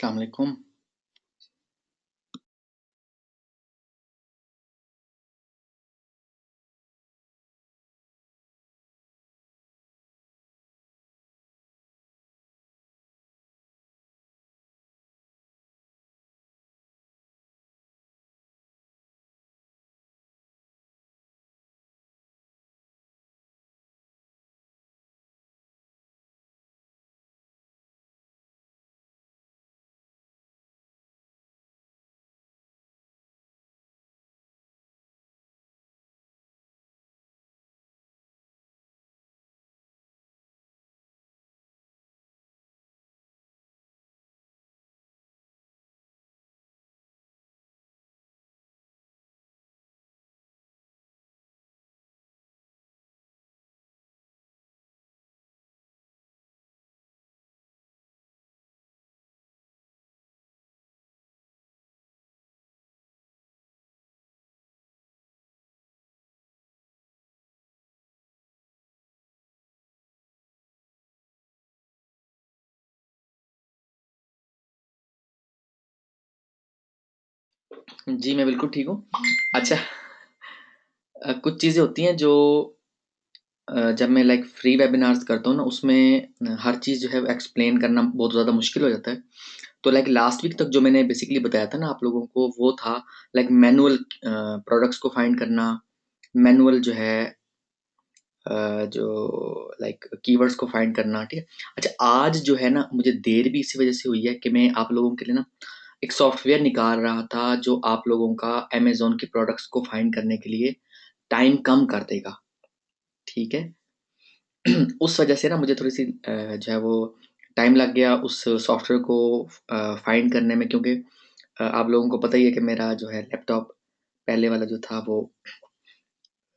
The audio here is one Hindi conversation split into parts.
अस्सलाम वालेकुम। जी, मैं बिल्कुल ठीक हूँ। अच्छा, कुछ चीज़ें होती हैं जो जब मैं लाइक फ्री वेबिनार्स करता हूँ ना, उसमें हर चीज़ जो है वो एक्सप्लेन करना बहुत ज़्यादा मुश्किल हो जाता है। तो लाइक लास्ट वीक तक जो मैंने बेसिकली बताया था ना आप लोगों को, वो था लाइक मैनुअल प्रोडक्ट्स को फाइंड करना, मैनुअल जो है जो लाइक कीवर्ड्स को फाइंड करना, ठीक है? अच्छा, आज जो है ना, मुझे देर भी इसी वजह से हुई है कि मैं आप लोगों के लिए ना एक सॉफ्टवेयर निकाल रहा था जो आप लोगों का अमेज़न की प्रोडक्ट्स को फाइंड करने के लिए टाइम कम कर देगा, ठीक है? उस वजह से ना मुझे थोड़ी-सी जो है वो टाइम लग गया उस सॉफ्टवेयर को फाइंड करने में, क्योंकि आप लोगों को पता ही है कि मेरा जो है लैपटॉप पहले वाला जो था वो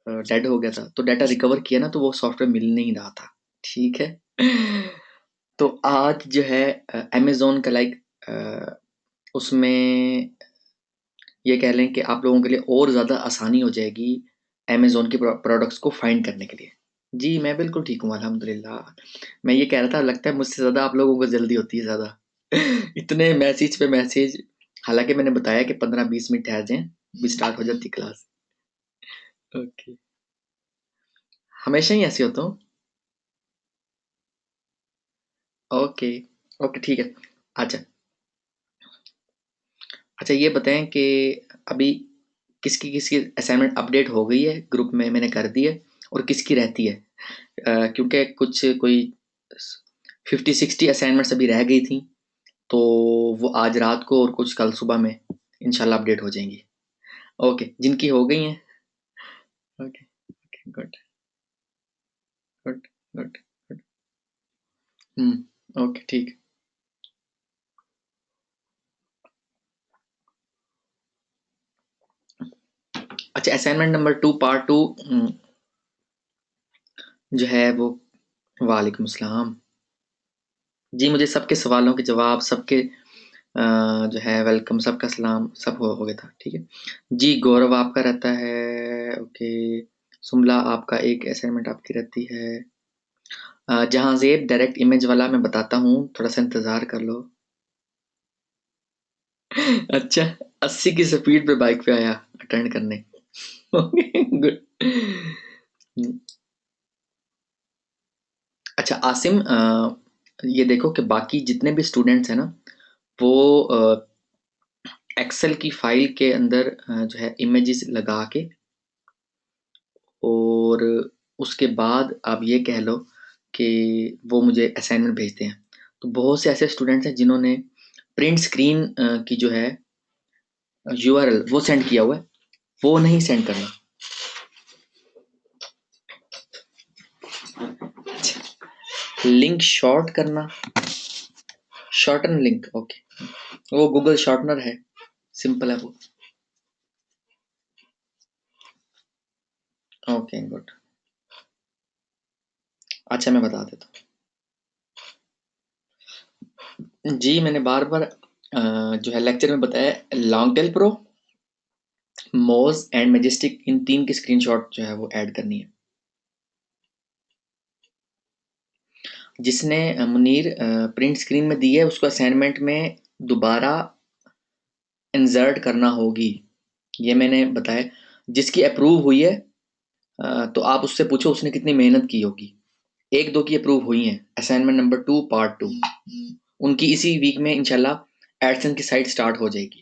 डेड हो गया था। तो डाटा रिकवर किया ना, तो वो सॉफ्टवेयर मिल नहीं रहा था, ठीक है? तो आज जो है अमेज़न का लाइक उसमें ये कह लें कि आप लोगों के लिए और ज़्यादा आसानी हो जाएगी अमेज़न के प्रोडक्ट्स को फाइंड करने के लिए। जी, मैं बिल्कुल ठीक हूँ अल्हम्दुलिल्लाह। मैं ये कह रहा था, लगता है मुझसे ज़्यादा आप लोगों को जल्दी होती है ज़्यादा। इतने मैसेज पे मैसेज, हालाँकि मैंने बताया कि 15-20 मिनट ठहर जाएँ, अभी स्टार्ट हो जाती क्लास। ओके। हमेशा ही ऐसे होता हूँ? ओके, ओके ठीक है। अच्छा, अच्छा ये बताएँ कि अभी किसकी-किसकी असाइनमेंट अपडेट हो गई है? ग्रुप में मैंने कर दी है, और किसकी रहती है? क्योंकि कुछ कोई 50-60 असाइनमेंट्स अभी रह गई थी, तो वो आज रात को और कुछ कल सुबह में इंशाल्लाह अपडेट हो जाएँगी। ओके, जिनकी हो गई हैं, okay, okay, good, good, good, good. हुँ, ओके ठीक। अच्छा, असाइनमेंट नंबर 2 पार्ट 2 जो है वो, वालेकुम सलाम। जी, मुझे सबके सवालों के जवाब, सबके जो है वेलकम, सबका सलाम, सब हो गया था, ठीक है? जी, गौरव आपका रहता है, ओके। सुमला आपका एक असाइनमेंट आपकी रहती है। जहाँज़ेब डायरेक्ट इमेज वाला मैं बताता हूँ, थोड़ा-सा इंतज़ार कर लो। अच्छा, 80 की स्पीड पे बाइक पे आया अटेंड करने। गुड। हुँ, अच्छा आसिम, ये देखो कि बाकी जितने भी स्टूडेंट्स हैं ना, वो एक्सेल की फाइल के अंदर जो है इमेजेस लगा के, और उसके बाद आप ये कह लो कि वो मुझे असाइनमेंट भेजते हैं। तो बहुत से ऐसे स्टूडेंट्स हैं जिन्होंने प्रिंट स्क्रीन की जो है यूआरएल वो सेंड किया हुआ है, वो नहीं सेंड करना। लिंक शॉर्ट करना, शॉर्टन लिंक, ओके, वो गूगल शॉर्टनर है, सिंपल है वो। Okay good. अच्छा, मैं बता देता हूँ। जी, मैंने बार-बार जो है लेक्चर में बताया, लॉन्ग टेल प्रो, मोज एंड मैजेस्टिक, इन 3 की स्क्रीनशॉट जो है वो ऐड करनी है। जिसने मुनीर प्रिंट स्क्रीन में दी है, उसको असाइनमेंट में दोबारा इंसर्ट करना होगी, ये मैंने बताया। जिसकी अप्रूव हुई है तो आप उससे पूछो उसने कितनी मेहनत की होगी। 1-2 की अप्रूव हुई हैं, असाइनमेंट नंबर 2 पार्ट 2, उनकी इसी वीक में इंशाल्लाह एडसन की साइट स्टार्ट हो जाएगी।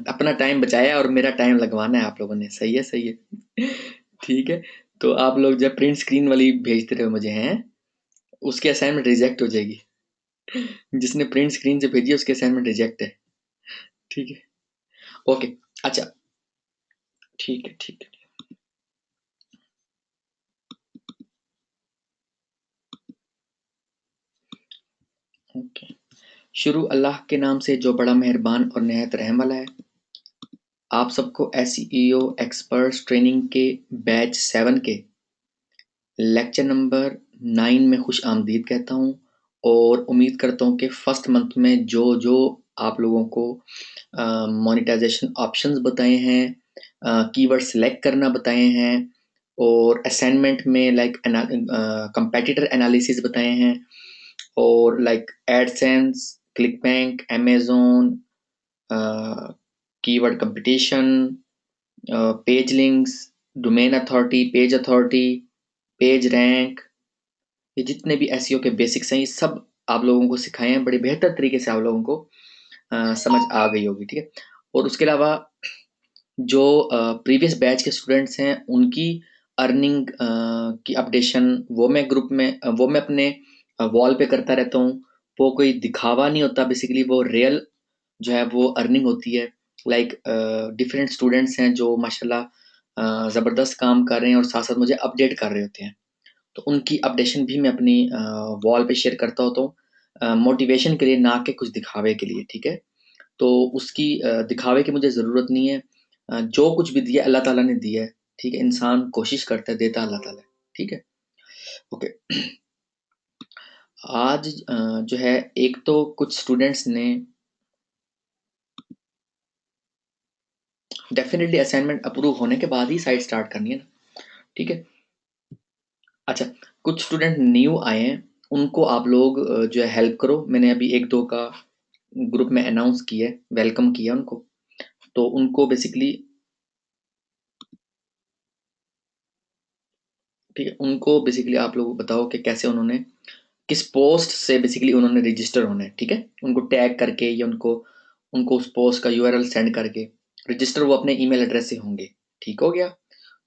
अपना टाइम बचाया और मेरा टाइम लगवाना है आप लोगों ने, सही है सही है। ठीक है, तो आप लोग जब प्रिंट स्क्रीन वाली भेजते रहे मुझे हैं, उसकी असाइनमेंट रिजेक्ट हो जाएगी। जिसने प्रिंट स्क्रीन से भेजी है उसकी असाइनमेंट रिजेक्ट है। ठीक है, ओके, अच्छा, ठीक है ठीक है। ओके, शुरू अल्लाह के नाम से जो बड़ा मेहरबान और निहायत रहम वाला है। आप सबको एसईओ एक्सपर्ट्स ट्रेनिंग के बैच 7 के लेक्चर नंबर 9 में खुश आमदीद कहता हूँ, और उम्मीद करता हूँ कि फर्स्ट मंथ में जो जो आप लोगों को मोनेटाइजेशन ऑप्शंस बताए हैं, कीवर्ड सेलेक्ट करना बताए हैं, और असाइनमेंट में लाइक कंपेटिटर एनालिसिस बताए हैं, और like AdSense, click bank, Amazon, keyword competition, page links, domain authority, page authority, page rank, ये जितने भी एसईओ के बेसिक्स हैं ये सब आप लोगों को सिखाए हैं, बड़े बेहतर तरीके से आप लोगों को समझ आ गई होगी। ठीक है, और उसके अलावा जो प्रीवियस बैच के स्टूडेंट्स हैं उनकी अर्निंग की अपडेशन वो मैं ग्रुप में वो मैं अपने वॉल पे करता रहता हूँ। वो कोई दिखावा नहीं होता, बेसिकली वो रियल जो है वो अर्निंग होती है। लाइक डिफरेंट स्टूडेंट्स हैं जो माशाल्लाह ज़बरदस्त काम कर रहे हैं और साथ साथ मुझे अपडेट कर रहे होते हैं, तो उनकी अपडेशन भी मैं अपनी वॉल पे शेयर करता होता हूँ, मोटिवेशन के लिए, ना कि कुछ दिखावे के लिए। ठीक है, तो उसकी दिखावे की मुझे ज़रूरत नहीं है। जो कुछ भी दिया अल्लाह ताला ने दिया है, ठीक है, इंसान कोशिश करता है, देता अल्लाह ताला है। ठीक है, ओके। आज जो है एक तो कुछ स्टूडेंट्स ने डेफिनेटली असाइनमेंट अप्रूव होने के बाद ही साइट स्टार्ट करनी है ना। ठीक है, अच्छा, कुछ स्टूडेंट न्यू आए हैं, उनको आप लोग जो है हेल्प करो। मैंने अभी 1-2 का ग्रुप में अनाउंस किया है, वेलकम किया उनको, तो उनको बेसिकली, ठीक है, उनको बेसिकली आप लोग बताओ कि कैसे उन्होंने किस पोस्ट से बेसिकली उन्होंने रजिस्टर होना है। ठीक है, उनको टैग करके या उनको उनको उस पोस्ट का यूआरएल सेंड करके रजिस्टर वो अपने ईमेल एड्रेस से होंगे। ठीक हो गया,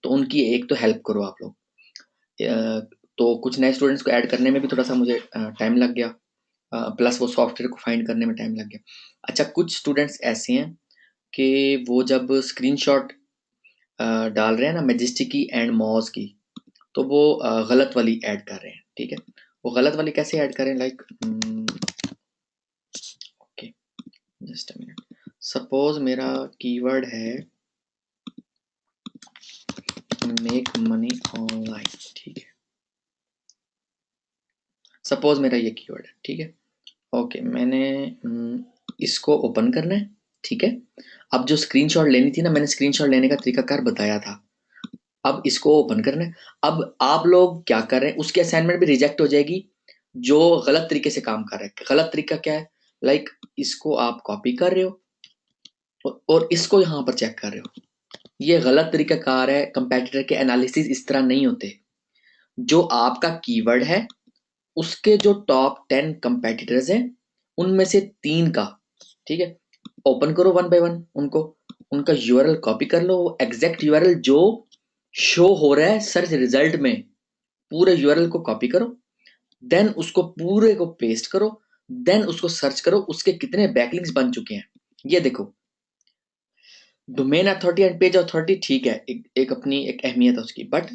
तो उनकी एक तो हेल्प करो आप लोग। तो कुछ नए स्टूडेंट्स को ऐड करने में भी थोड़ा सा मुझे टाइम लग गया, प्लस वो सॉफ्टवेयर को फाइंड करने में टाइम लग गया। अच्छा, कुछ स्टूडेंट्स ऐसे हैं कि वो जब स्क्रीनशॉट डाल रहे हैं ना मैजेस्टिक की एंड मॉज की, तो वो गलत वाली ऐड कर रहे हैं। ठीक है, वो गलत वाली कैसे ऐड करें, like okay, just a minute, suppose मेरा कीवर्ड है मेक मनी ऑनलाइन। ठीक है, सपोज मेरा ये कीवर्ड है। ठीक है, ओके, मैंने इसको ओपन करना है। ठीक है, अब जो स्क्रीनशॉट लेनी थी ना, मैंने स्क्रीनशॉट लेने का तरीकाकार बताया था। अब इसको ओपन करना है। अब आप लोग क्या कर रहे हैं, उसकी असाइनमेंट भी रिजेक्ट हो जाएगी जो गलत तरीके से काम कर रहे हैं। गलत तरीका क्या है, लाइक इसको आप कॉपी कर रहे हो और इसको यहाँ पर चेक कर रहे हो, ये गलत तरीका कार है। कंपेटिटर के एनालिसिस इस तरह नहीं होते। जो आपका कीवर्ड है उसके जो टॉप 10 कंपेटिटर्स हैं उनमें से 3 का, ठीक है, ओपन करो वन बाय वन उनको, उनका यूआरएल कॉपी कर लो, वो एग्जैक्ट यूआरएल जो शो हो रहा है सर्च रिजल्ट में, पूरे यूआरएल को कॉपी करो, देन उसको पूरे को पेस्ट करो, देन उसको सर्च करो उसके कितने बैकलिंक्स बन चुके हैं। ये देखो, domain authority and page authority, ठीक है, एक अपनी एक अहमियत है उसकी, बट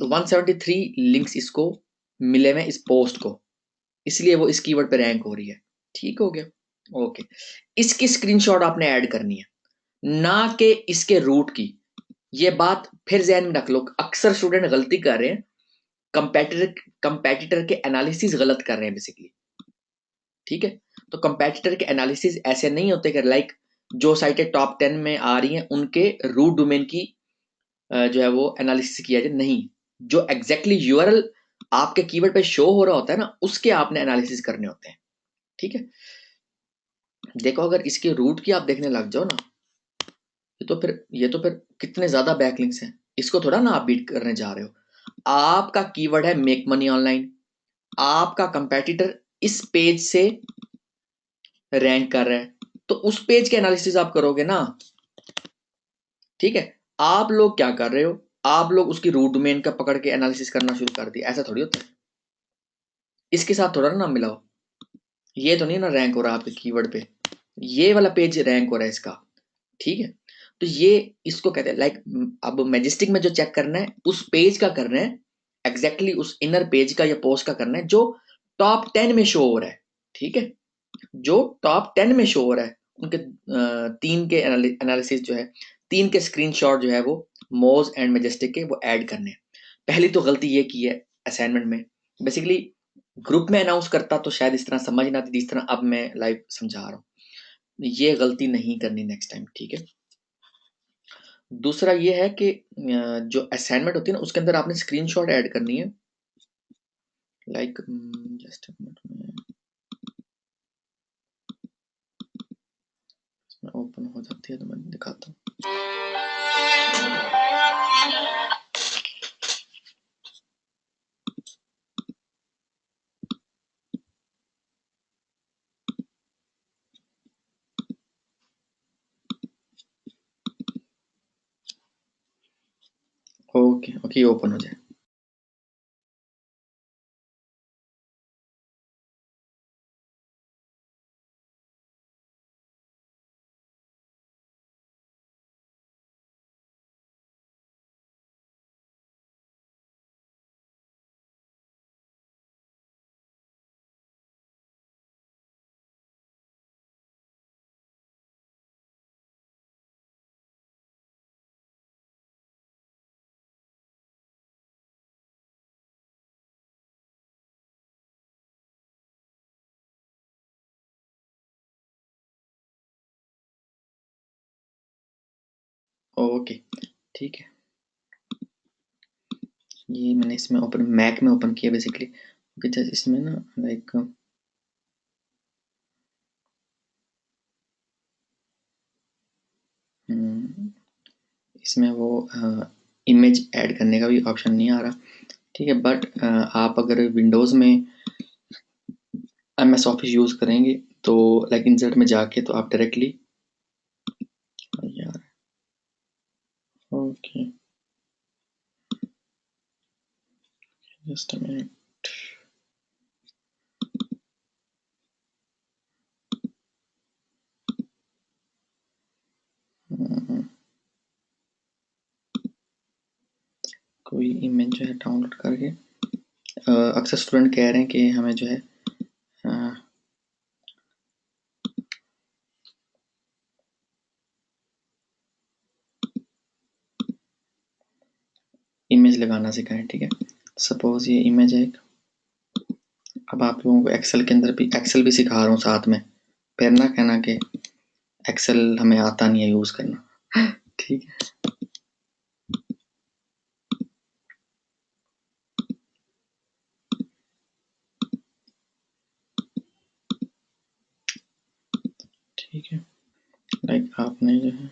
173 लिंक्स इसको मिले हुए इस पोस्ट को, इसलिए वो इस कीवर्ड पे रैंक हो रही है। ठीक हो गया, ओके। इसकी स्क्रीनशॉट आपने ऐड करनी है, ना कि इसके रूट की। ये बात फिर ध्यान में रख लो, अक्सर स्टूडेंट गलती कर रहे हैं, कंपेटिटर कंपेटिटर के एनालिसिस गलत कर रहे हैं बेसिकली। ठीक है, तो कंपेटिटर के एनालिसिस ऐसे नहीं होते कि लाइक जो साइटें टॉप 10 में आ रही हैं उनके रूट डोमेन की जो है वो एनालिसिस किया जाए, नहीं, जो एग्जैक्टली यूआरएल आपके कीवर्ड पे शो हो रहा होता है ना, उसके आपने एनालिसिस करने होते हैं। ठीक है, देखो अगर इसके रूट की आप देखने लग जाओ ना, ये तो फिर कितने ज्यादा बैकलिंक्स हैं, इसको थोड़ा ना आप बीट करने जा रहे हो। आपका कीवर्ड है मेक मनी ऑनलाइन, आपका कंपेटिटर इस पेज से रैंक कर रहा है, तो उस पेज के एनालिसिस आप करोगे ना। ठीक है, आप लोग क्या कर रहे हो, आप लोग उसकी रूट डोमेन का पकड़ के एनालिसिस करना शुरू कर दिया, ऐसा थोड़ी होता है। इसके साथ थोड़ा ना नाम मिलाओ, ये तो नहीं ना रैंक हो रहा आपके कीवर्ड पे, ये वाला पेज रैंक हो रहा है इसका। ठीक है, तो ये इसको कहते हैं लाइक, अब मैजेस्टिक में जो चेक करना है उस पेज का करना है, एग्जैक्टली उस इनर पेज का या पोस्ट का करना है जो टॉप 10 में शो हो रहा है। ठीक है, जो टॉप 10 में शो हो रहा है उनके तीन के एनालिसिस जो है, तीन के स्क्रीनशॉट जो है वो मोज एंड मैजेस्टिक के वो ऐड करने हैं। पहली तो गलती ये की है असाइनमेंट में, बेसिकली ग्रुप में अनाउंस करता तो शायद इस तरह समझ ना आती जिस तरह अब मैं लाइव समझा रहा हूँ। ये गलती नहीं करनी नेक्स्ट टाइम। ठीक है, दूसरा ये है कि जो असाइनमेंट होती है ना उसके अंदर आपने स्क्रीनशॉट ऐड करनी है, लाइक जस्ट ओपन हो जाती है तो मैं दिखाता हूँ। ओके ओके, ओपन हो जाए। ओके ठीक है, ये मैंने इसमें ओपन मैक में ओपन किया बेसिकली, क्योंकि इसमें ना लाइक इसमें वो इमेज ऐड करने का भी ऑप्शन नहीं आ रहा। ठीक है, बट आप अगर विंडोज़ में MS ऑफिस यूज़ करेंगे तो लाइक इंसर्ट में जाके तो आप डायरेक्टली यार, ओके जस्ट अ मिनट, कोई इमेज जो है डाउनलोड करके, अक्सर स्टूडेंट कह रहे हैं कि हमें जो है इमेज लगाना सिखाएं। ठीक है, सपोज ये इमेज है एक, अब आप लोगों को एक्सेल के अंदर भी एक्सेल भी सिखा रहा हूँ साथ में, फिर ना कहना कि एक्सेल हमें आता नहीं है यूज़ करना। ठीक है, ठीक है, लाइक आपने जो है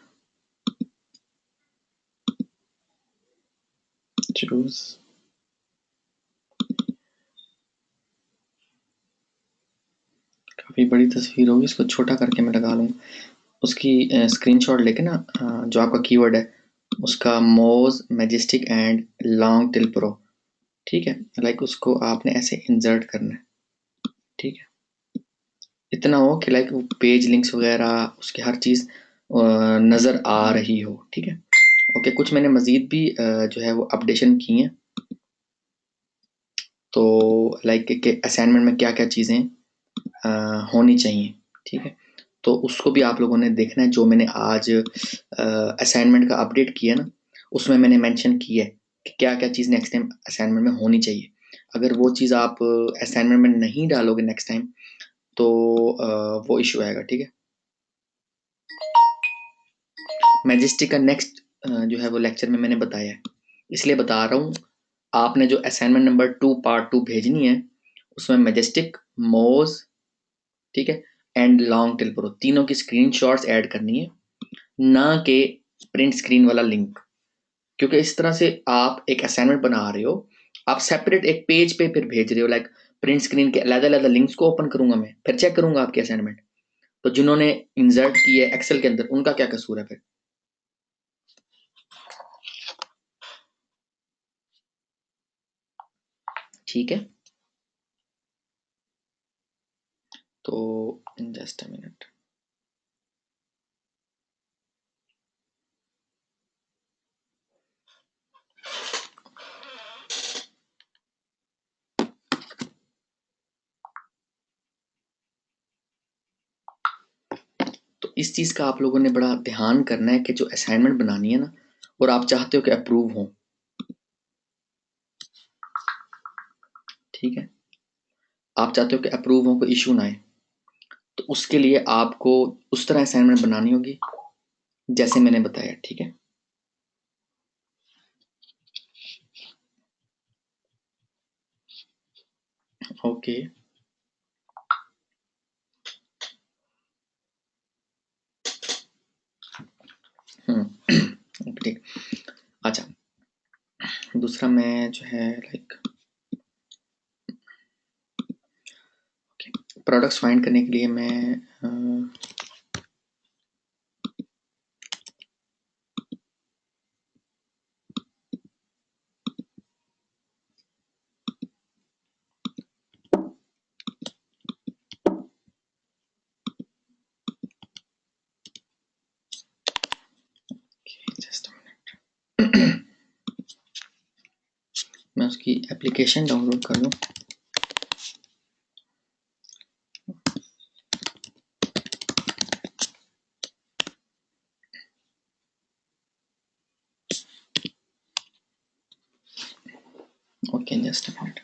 चूज, काफ़ी बड़ी तस्वीर होगी, इसको छोटा करके मैं लगा लूँगा, उसकी स्क्रीनशॉट लेके ना जो आपका कीवर्ड है उसका मोज majestic and long till pro. ठीक है, लाइक उसको आपने ऐसे इंसर्ट करना है। ठीक है, इतना हो कि लाइक वो पेज लिंक्स वगैरह उसकी हर चीज़ नज़र आ रही हो। ठीक है, ओके, कुछ मैंने मज़ीद भी जो है वो अपडेशन की हैं, तो लाइक कि असाइनमेंट में क्या क्या चीज़ें होनी चाहिए। ठीक है, तो उसको भी आप लोगों ने देखना है, जो मैंने आज असाइनमेंट का अपडेट किया ना उसमें मैंने मेंशन की है कि क्या क्या चीज़ नेक्स्ट टाइम असाइनमेंट में होनी चाहिए। अगर वो चीज़ आप असाइनमेंट में नहीं डालोगे नेक्स्ट टाइम तो वो इशू आएगा, ठीक है। मैजेस्टिक का नेक्स्ट जो है वो लेक्चर में मैंने बताया है, इसलिए बता रहा हूँ। आपने जो असाइनमेंट नंबर 2 पार्ट 2 भेजनी है उसमें मैजेस्टिक, मोज, ठीक है, एंड लॉन्ग टेल प्रो तीनों की स्क्रीनशॉट्स ऐड करनी है, ना कि प्रिंट स्क्रीन वाला लिंक। क्योंकि इस तरह से आप एक असाइनमेंट बना रहे हो, आप सेपरेट एक पेज पे फिर भेज रहे हो, लाइक प्रिंट स्क्रीन के अलग-अलग लिंक्स को ओपन करूंगा मैं, फिर चेक करूंगा आपकी असाइनमेंट, तो जिन्होंने इंसर्ट की है एक्सेल के अंदर उनका क्या कसूर है फिर। ठीक है, तो जस्ट अ मिनट। तो इस चीज का आप लोगों ने बड़ा ध्यान करना है कि जो असाइनमेंट बनानी है ना, और आप चाहते हो कि अप्रूव हो, ठीक है, आप चाहते हो कि अप्रूव हो, कोई इशू ना आए, तो उसके लिए आपको उस तरह असाइनमेंट बनानी होगी जैसे मैंने बताया, ठीक है। ओके, ठीक। अच्छा, दूसरा मैं जो है लाइक प्रोडक्ट्स फाइंड करने के लिए मैं जस्ट मैं उसकी एप्लीकेशन डाउनलोड कर लूँ। Okay, just a minute.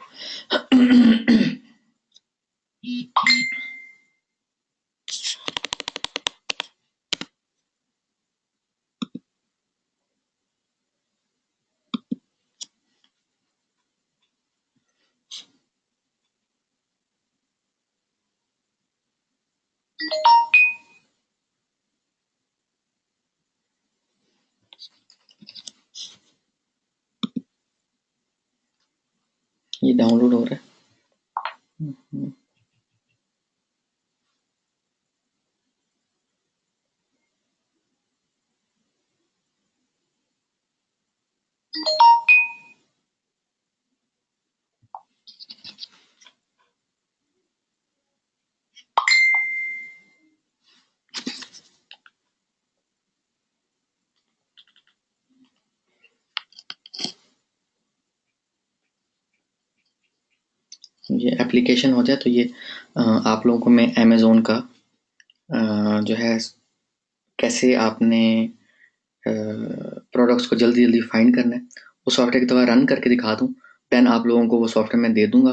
ये डाउनलोड हो रहा है। ये एप्लीकेशन हो जाए तो ये आप लोगों को मैं अमेज़ोन का जो है कैसे आपने प्रोडक्ट्स को जल्दी जल्दी फाइंड करना है वो सॉफ्टवेयर की दवा रन करके दिखा दूँ, देन आप लोगों को वो सॉफ्टवेयर मैं दे दूंगा।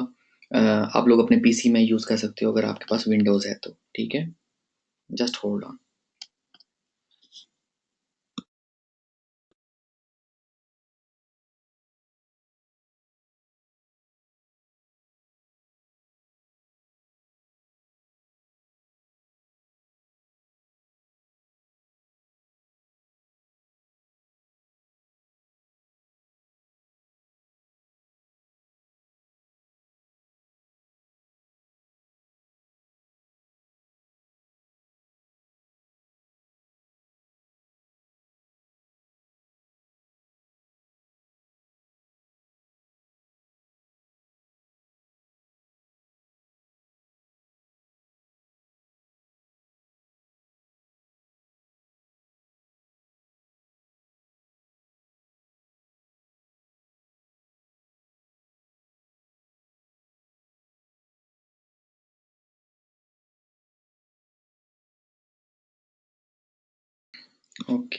आप लोग अपने पीसी में यूज़ कर सकते हो अगर आपके पास विंडोज़ है तो, ठीक है। Just hold on. ओके,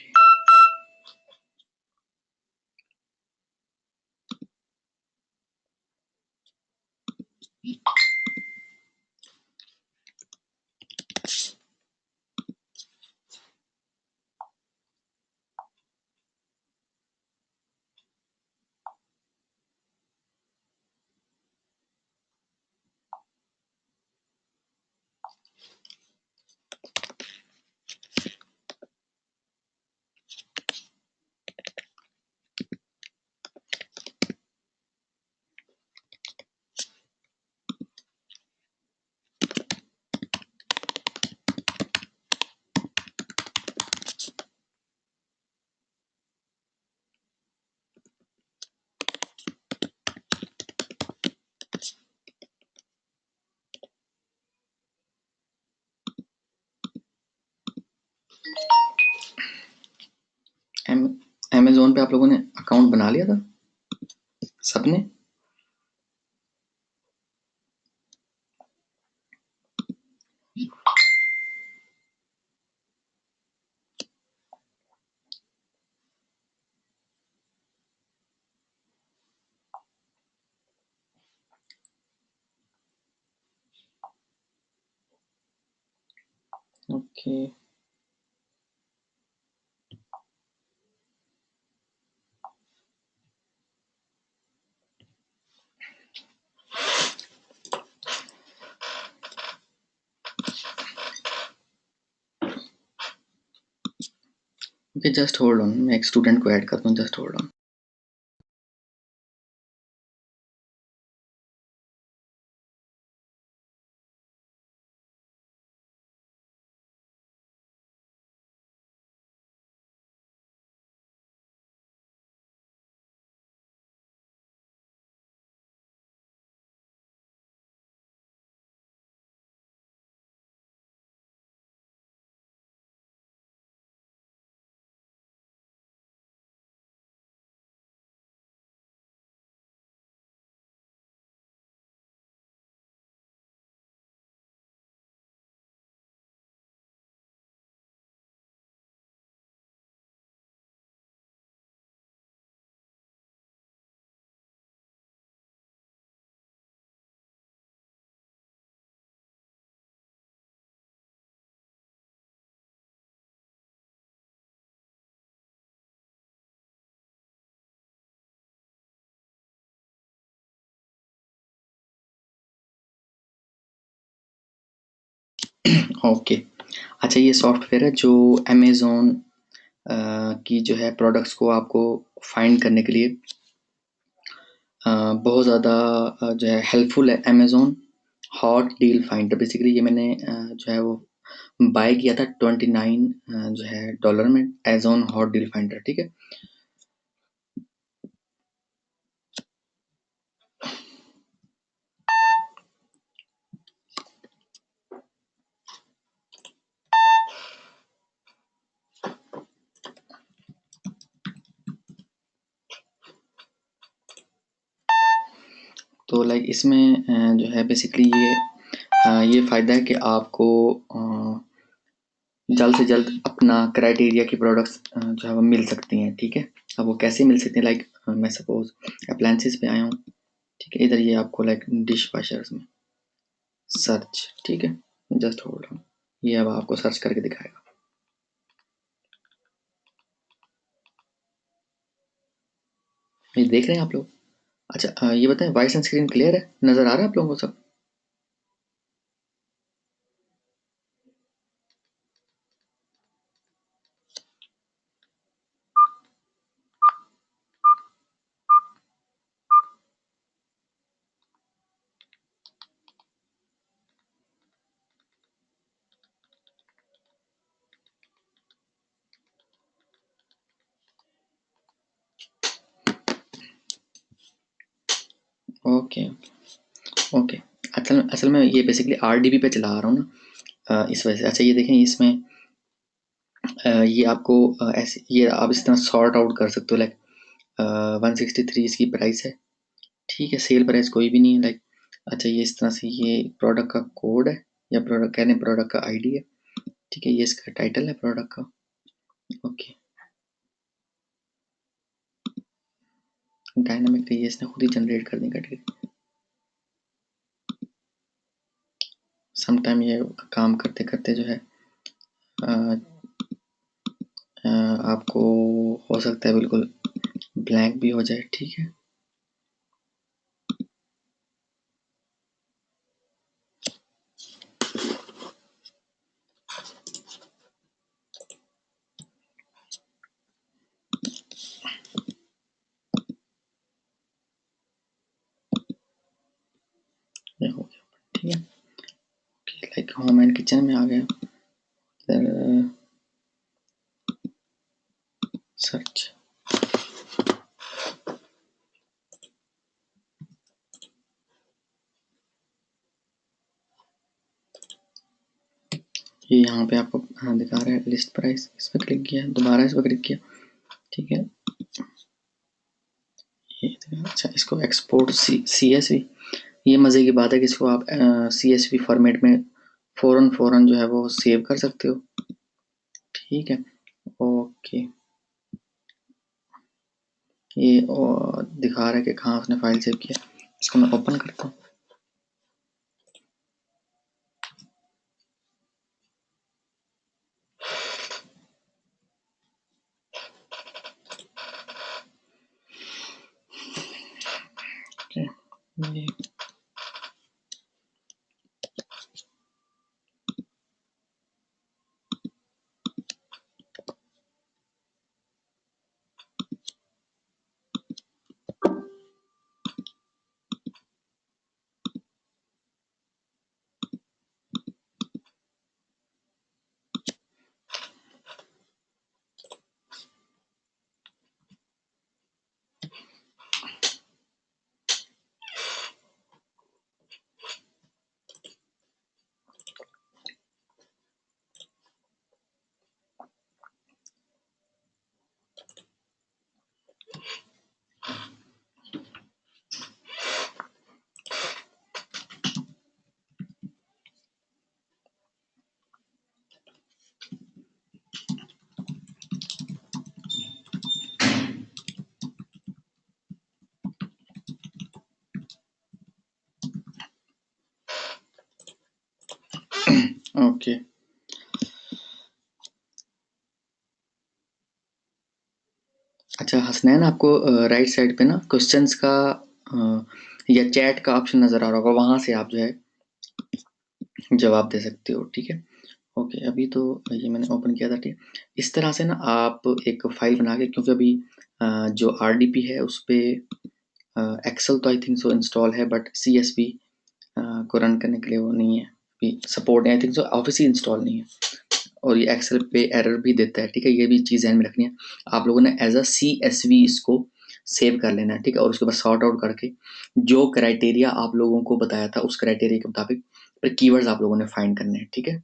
पे आप लोगों ने अकाउंट बना लिया था सबने? Okay. Okay, just hold on, मैं एक स्टूडेंट को ऐड करता हूँ, जस्ट होल्ड ऑन। ओके। अच्छा, ये सॉफ्टवेयर है जो अमेज़न की जो है प्रोडक्ट्स को आपको फाइंड करने के लिए बहुत ज़्यादा जो है हेल्पफुल है। Amazon hot deal finder, basically ये मैंने जो है वो बाय किया था 29 जो है डॉलर में, अमेज़न हॉट डील फाइंडर, ठीक है। तो लाइक इसमें जो है बेसिकली ये फ़ायदा है कि आपको जल्द से जल्द अपना क्राइटेरिया की प्रोडक्ट्स जो है वो मिल सकती हैं, ठीक है। अब वो कैसे मिल सकती हैं, लाइक मैं सपोज अप्लायंसेस पे आया हूँ, ठीक है। इधर ये आपको लाइक डिश वॉशर्स में सर्च, ठीक है, जस्ट होल्ड ऑन, ये अब आपको सर्च करके दिखाएगा। ये देख रहे हैं आप लोग? अच्छा, ये बताएं, वॉइस एंड स्क्रीन क्लियर है, नज़र आ रहा है आप लोगों को सब? Okay okay. असल में ये बेसिकली RDP पे चला रहा हूँ ना, इस वजह से। अच्छा, ये देखें, इसमें ये आपको ऐसे ये आप इस तरह सॉर्ट आउट कर सकते हो, लाइक 163 इसकी प्राइस है, ठीक है, सेल प्राइस कोई भी नहीं है, लाइक। अच्छा, ये इस तरह से ये प्रोडक्ट का कोड है, या प्रोडक्ट कहने प्रोडक्ट का ID है, ठीक है, ये इसका टाइटल है प्रोडक्ट का। ओके, डायनामिक ये इसने खुद ही जनरेट कर दी कैटेगरी। समटाइम ये काम करते करते जो है आपको हो सकता है बिल्कुल ब्लैंक भी हो जाए, ठीक है। ये हो गया, ठीक है। लाइक होम एंड किचन में आ गया, सर्च। ये यहाँ पे आपको दिखा रहा है लिस्ट प्राइस, इस पर क्लिक किया, दोबारा इस पर क्लिक किया, ठीक है। अच्छा, इसको एक्सपोर्ट CSV, ये मज़े की बात है कि इसको आप CSV फॉर्मेट में फ़ौरन जो है वो सेव कर सकते हो। ठीक है, ओके। ये दिखा रहा है कि कहाँ उसने फाइल सेव किया। इसको मैं ओपन करता हूँ। ये ओके। अच्छा हसनैन, आपको राइट साइड पे ना क्वेश्चंस का या चैट का ऑप्शन नज़र आ रहा होगा, वहाँ से आप जो है जवाब दे सकते हो। ठीक है, ओके। अभी तो ये मैंने ओपन किया था। ठीक, इस तरह से ना आप एक फ़ाइल बना के, क्योंकि अभी जो RDP है उस पे एक्सेल तो आई थिंक सो इंस्टॉल है, बट CSV को रन करने के लिए वो नहीं है, अभी support I think so office he install नहीं है, और ये एक्सेल पे एरर भी देता है। ठीक है, ये भी चीज़ ध्यान में रखनी है। आप लोगों ने एज अ CSV इसको सेव कर लेना है। ठीक है, और उसके बाद सॉर्ट आउट करके जो क्राइटेरिया आप लोगों को बताया था उस क्राइटेरिया के मुताबिक फिर कीवर्ड्स आप लोगों ने फाइंड करने हैं। ठीक है,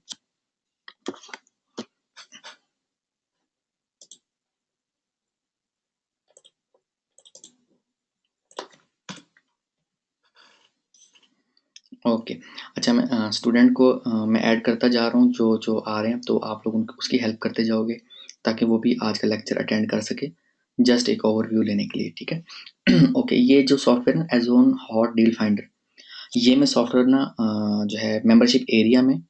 ओके। अच्छा, मैं स्टूडेंट को मैं ऐड करता जा रहा हूँ, जो जो आ रहे हैं, तो आप लोग उसकी हेल्प करते जाओगे ताकि वो भी आज का लेक्चर अटेंड कर सके, जस्ट एक ओवरव्यू लेने के लिए। ठीक है ओके, ये जो सॉफ्टवेयर ना एज़ोन हॉट डील फाइंडर, ये मैं सॉफ्टवेयर ना जो है मेंबरशिप एरिया में,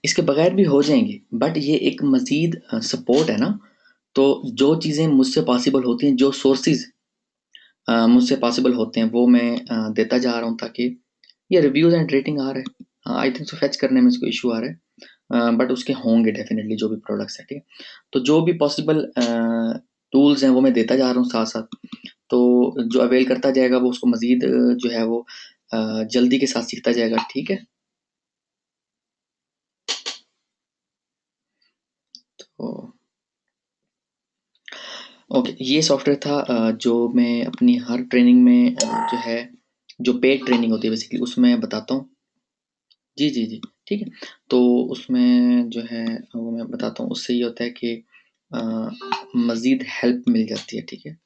इसके बगैर भी हो जाएंगे, बट ये एक मज़ीद सपोर्ट है ना। तो जो चीज़ें मुझसे पॉसिबल होती हैं, जो सोर्सेज मुझसे पॉसिबल होते हैं, वो मैं देता जा रहा हूँ, ताकि ये रिव्यूज़ एंड रेटिंग आ रहा है, आई थिंक सो फेच करने में इसको इशू आ रहा है, बट उसके होंगे डेफिनेटली जो भी प्रोडक्ट्स हैं। ठीक है, तो जो भी पॉसिबल टूल्स हैं वो मैं देता जा रहा हूँ साथ साथ। तो जो अवेल करता जाएगा वो उसको मज़ीद जो है वो जल्दी के साथ सीखता जाएगा। ठीक है, तो ओके, ये सॉफ्टवेयर था जो मैं अपनी हर ट्रेनिंग में जो है, जो पेड ट्रेनिंग होती है बेसिकली, उसमें बताता हूँ। जी, जी, जी। ठीक है, तो उसमें जो है वो मैं बताता हूँ, उससे ये होता है कि अ, मज़ीद हेल्प मिल जाती है। ठीक है,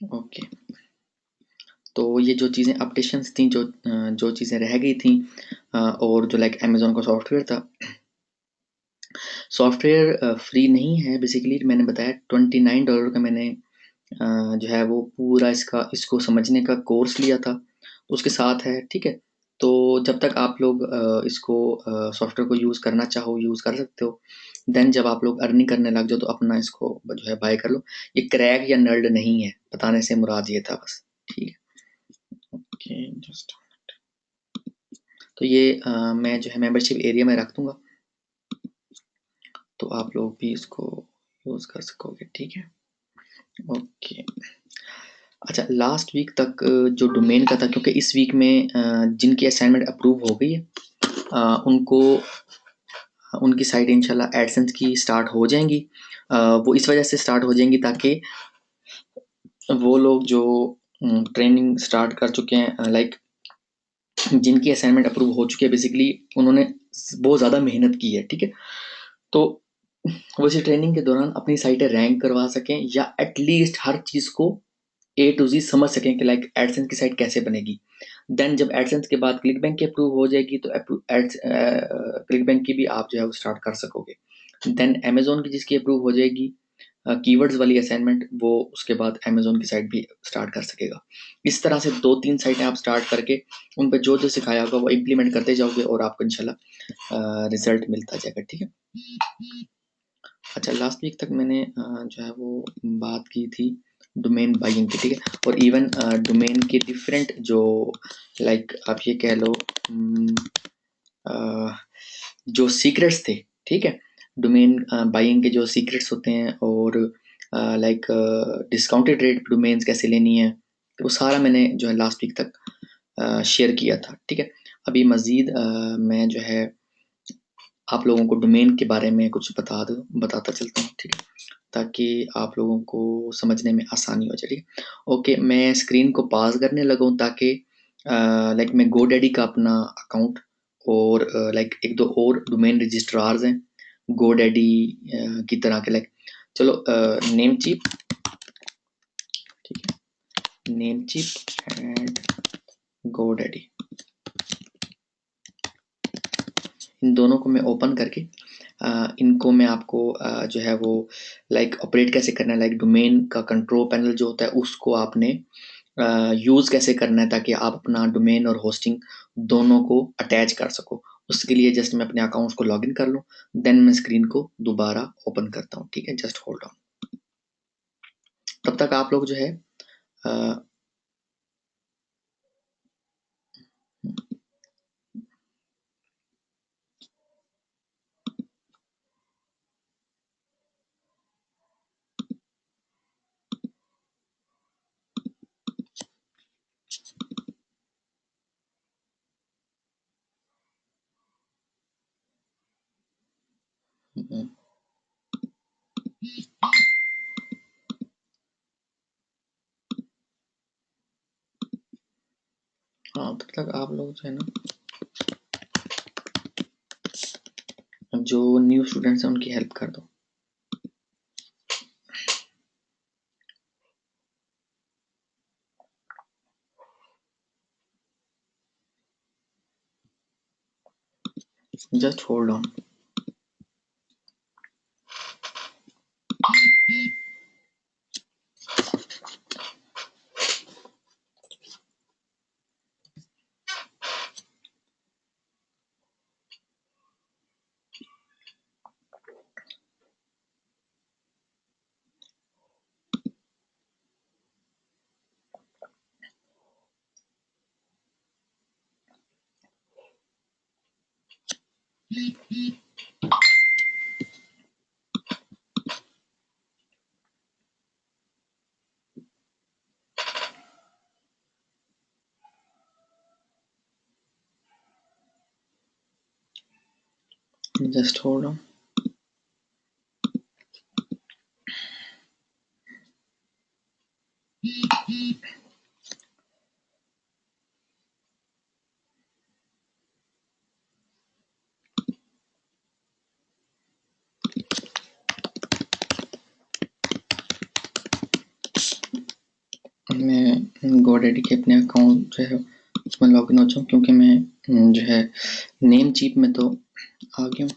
ओके। तो ये जो चीज़ें अपडेशंस थी, जो चीज़ें रह गई थी, और जो लाइक अमेज़न का सॉफ्टवेयर था, सॉफ्टवेयर फ्री नहीं है बेसिकली। मैंने बताया $29 का मैंने जो है वो पूरा इसको समझने का कोर्स लिया था, उसके साथ है। ठीक है, तो जब तक आप लोग इसको सॉफ्टवेयर को यूज़ करना चाहो यूज़ कर सकते हो। देन जब आप लोग अर्निंग करने लग जाओ तो अपना इसको जो है बाय कर लो। ये क्रैक या नर्ड नहीं है, बताने से मुराद ये था बस। ठीक है, ओके, जस्ट तो ये मैं जो है मेंबरशिप एरिया में रख दूंगा, तो आप लोग भी इसको यूज़ कर सकोगे। ठीक है, ओके। अच्छा, लास्ट वीक तक जो डोमेन का था, क्योंकि इस वीक में जिनकी असाइनमेंट अप्रूव हो गई है उनको उनकी साइट इंशाल्लाह एडसेंस की स्टार्ट हो जाएंगी। वो इस वजह से स्टार्ट हो जाएंगी ताकि वो लोग जो ट्रेनिंग स्टार्ट कर चुके हैं, लाइक जिनकी असाइनमेंट अप्रूव हो चुकी है, बेसिकली उन्होंने बहुत ज़्यादा मेहनत की है, ठीक है। तो वो इसी ट्रेनिंग के दौरान अपनी साइटें रैंक करवा सकें या एटलीस्ट हर चीज़ को ए टू जी समझ सकें कि लाइक एडसेंस की साइट कैसे बनेगी। देन जब एडसेंस के बाद क्लिक बैंक की अप्रूव हो जाएगी तो क्लिक बैंक की भी आप जो है वो स्टार्ट कर सकोगे। देन अमेजोन की जिसकी अप्रूव हो जाएगी कीवर्ड्स वाली असाइनमेंट, वो उसके बाद अमेजोन की साइट भी स्टार्ट कर सकेगा। इस तरह से 2-3 साइटें आप स्टार्ट करके उन पे जो सिखाया होगा वो इम्प्लीमेंट करते जाओगे और आपको इंशाल्लाह रिजल्ट मिलता जाएगा, ठीक है। अच्छा, लास्ट वीक तक मैंने जो है वो बात की थी डोमेन बाइंग की, ठीक है। और इवन डोमेन के डिफरेंट जो लाइक आप ये कह लो जो सीक्रेट्स थे, ठीक है। डोमेन बाइंग के जो सीक्रेट्स होते हैं और लाइक डिस्काउंटेड रेट डोमेन्स कैसे लेनी है, तो वो सारा मैंने जो है लास्ट वीक तक शेयर किया था, ठीक है। अभी मज़ीद मैं जो है आप लोगों को डोमेन के बारे में कुछ बताता चलता हूँ, ठीक है, ताकि आप लोगों को समझने में आसानी हो जाए, ठीक है। ओके, मैं स्क्रीन को पास करने लगा हूँ ताकि लाइक मैं गोडैडी का अपना अकाउंट और लाइक एक दो और डोमेन रजिस्ट्रार्स हैं गोडैडी की तरह के, लाइक चलो नेम चीप, ठीक है, नेम चीप एंड गोडैडी, इन दोनों को मैं ओपन करके इनको मैं आपको जो है वो लाइक ऑपरेट कैसे करना है, लाइक डोमेन का कंट्रोल पैनल जो होता है उसको आपने यूज़ कैसे करना है ताकि आप अपना डोमेन और होस्टिंग दोनों को अटैच कर सको। उसके लिए जस्ट मैं अपने अकाउंट्स को लॉगिन कर लूँ, देन मैं स्क्रीन को दोबारा ओपन करता हूँ, ठीक है। जस्ट होल्ड ऑन, तब तक आप लोग जो है हाँ, तब तक आप लोग जो है ना जो न्यू स्टूडेंट्स हैं उनकी हेल्प कर दो। Just hold on. Just hold on. मैं गोडैडी के अपने अकाउंट जो है उसमें लॉगिन हो जाऊँ क्योंकि मैं जो है नेम चीप में तो आ गया हूँ।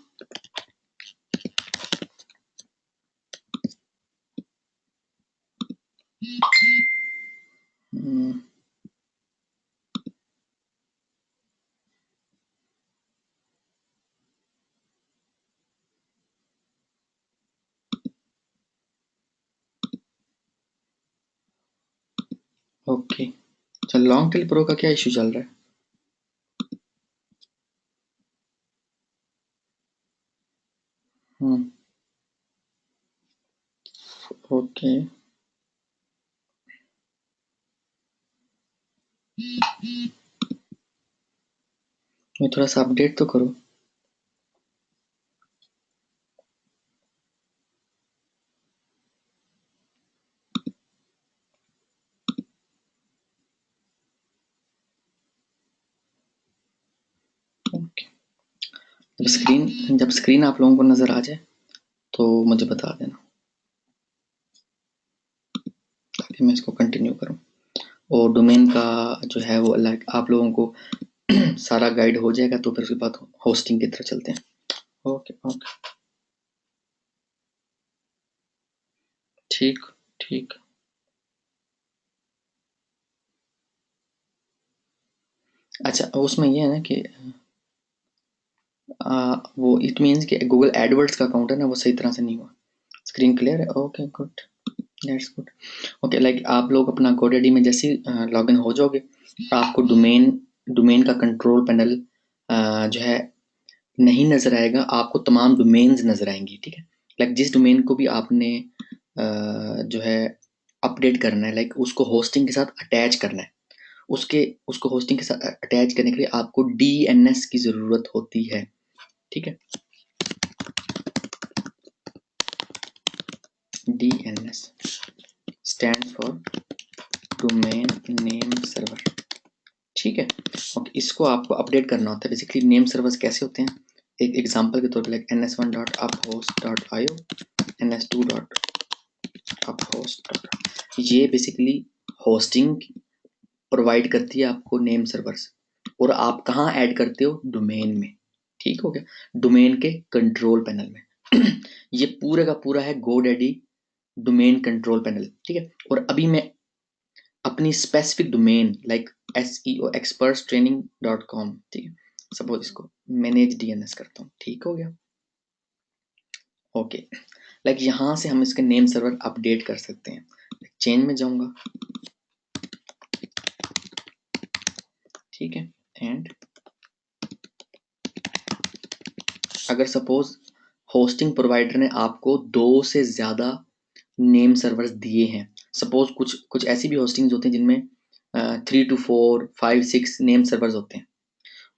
ओके, चल लॉन्ग टेल प्रो का क्या इशू चल रहा है? ओके, मैं थोड़ा सा अपडेट तो करो। जब स्क्रीन आप लोगों को नज़र आ जाए तो मुझे बता देना ताकि मैं इसको कंटिन्यू करूं। और डोमेन का जो है वो लाइक आप लोगों को सारा गाइड हो जाएगा तो फिर उसके बाद होस्टिंग की तरफ चलते हैं। ओके ओके, ठीक ठीक। अच्छा, उसमें ये है ना कि वो इट मीन्स कि गूगल एडवर्ड्स का अकाउंट है ना, वो सही तरह से नहीं हुआ। स्क्रीन क्लियर है? Okay good, that's good. Okay, like आप लोग अपना GoDaddy में जैसे लॉगिन हो जाओगे, आपको डोमेन डोमेन का कंट्रोल पैनल जो है नहीं नज़र आएगा, आपको तमाम डोमेन्स नज़र आएंगी। ठीक है, लाइक जिस डोमेन को भी आपने जो है अपडेट करना है, लाइक उसको होस्टिंग के साथ अटैच करना है, उसको होस्टिंग के साथ अटैच करने के लिए आपको DNS की ज़रूरत होती है। ठीक है, DNS stand for domain name server. ठीक है, ओके, इसको आपको अपडेट करना होता है। बेसिकली नेम सर्वर्स कैसे होते हैं, एक एग्जांपल के तौर पे लाइक ns1.uphost.io, ns2.uphost. ये बेसिकली होस्टिंग प्रोवाइड करती है आपको नेम सर्वर्स, और आप कहाँ ऐड करते हो, डोमेन में। ठीक हो गया, डोमेन के कंट्रोल पैनल में। ये पूरा का पूरा है GoDaddy डोमेन कंट्रोल पैनल। ठीक है, और अभी मैं अपनी स्पेसिफिक डोमेन लाइक seoexpertstraining.com, ठीक है, सपोज इसको मैनेज DNS करता हूँ। ठीक हो गया, ओके, लाइक यहाँ से हम इसके नेम सर्वर अपडेट कर सकते हैं। चेंज में जाऊंगा, ठीक है, एंड अगर सपोज होस्टिंग प्रोवाइडर ने आपको 2 से ज़्यादा नेम सर्वर्स दिए हैं, सपोज कुछ ऐसी भी होस्टिंग्स होती हैं जिनमें 3 to 4 5 6 नेम सर्वर्स होते हैं,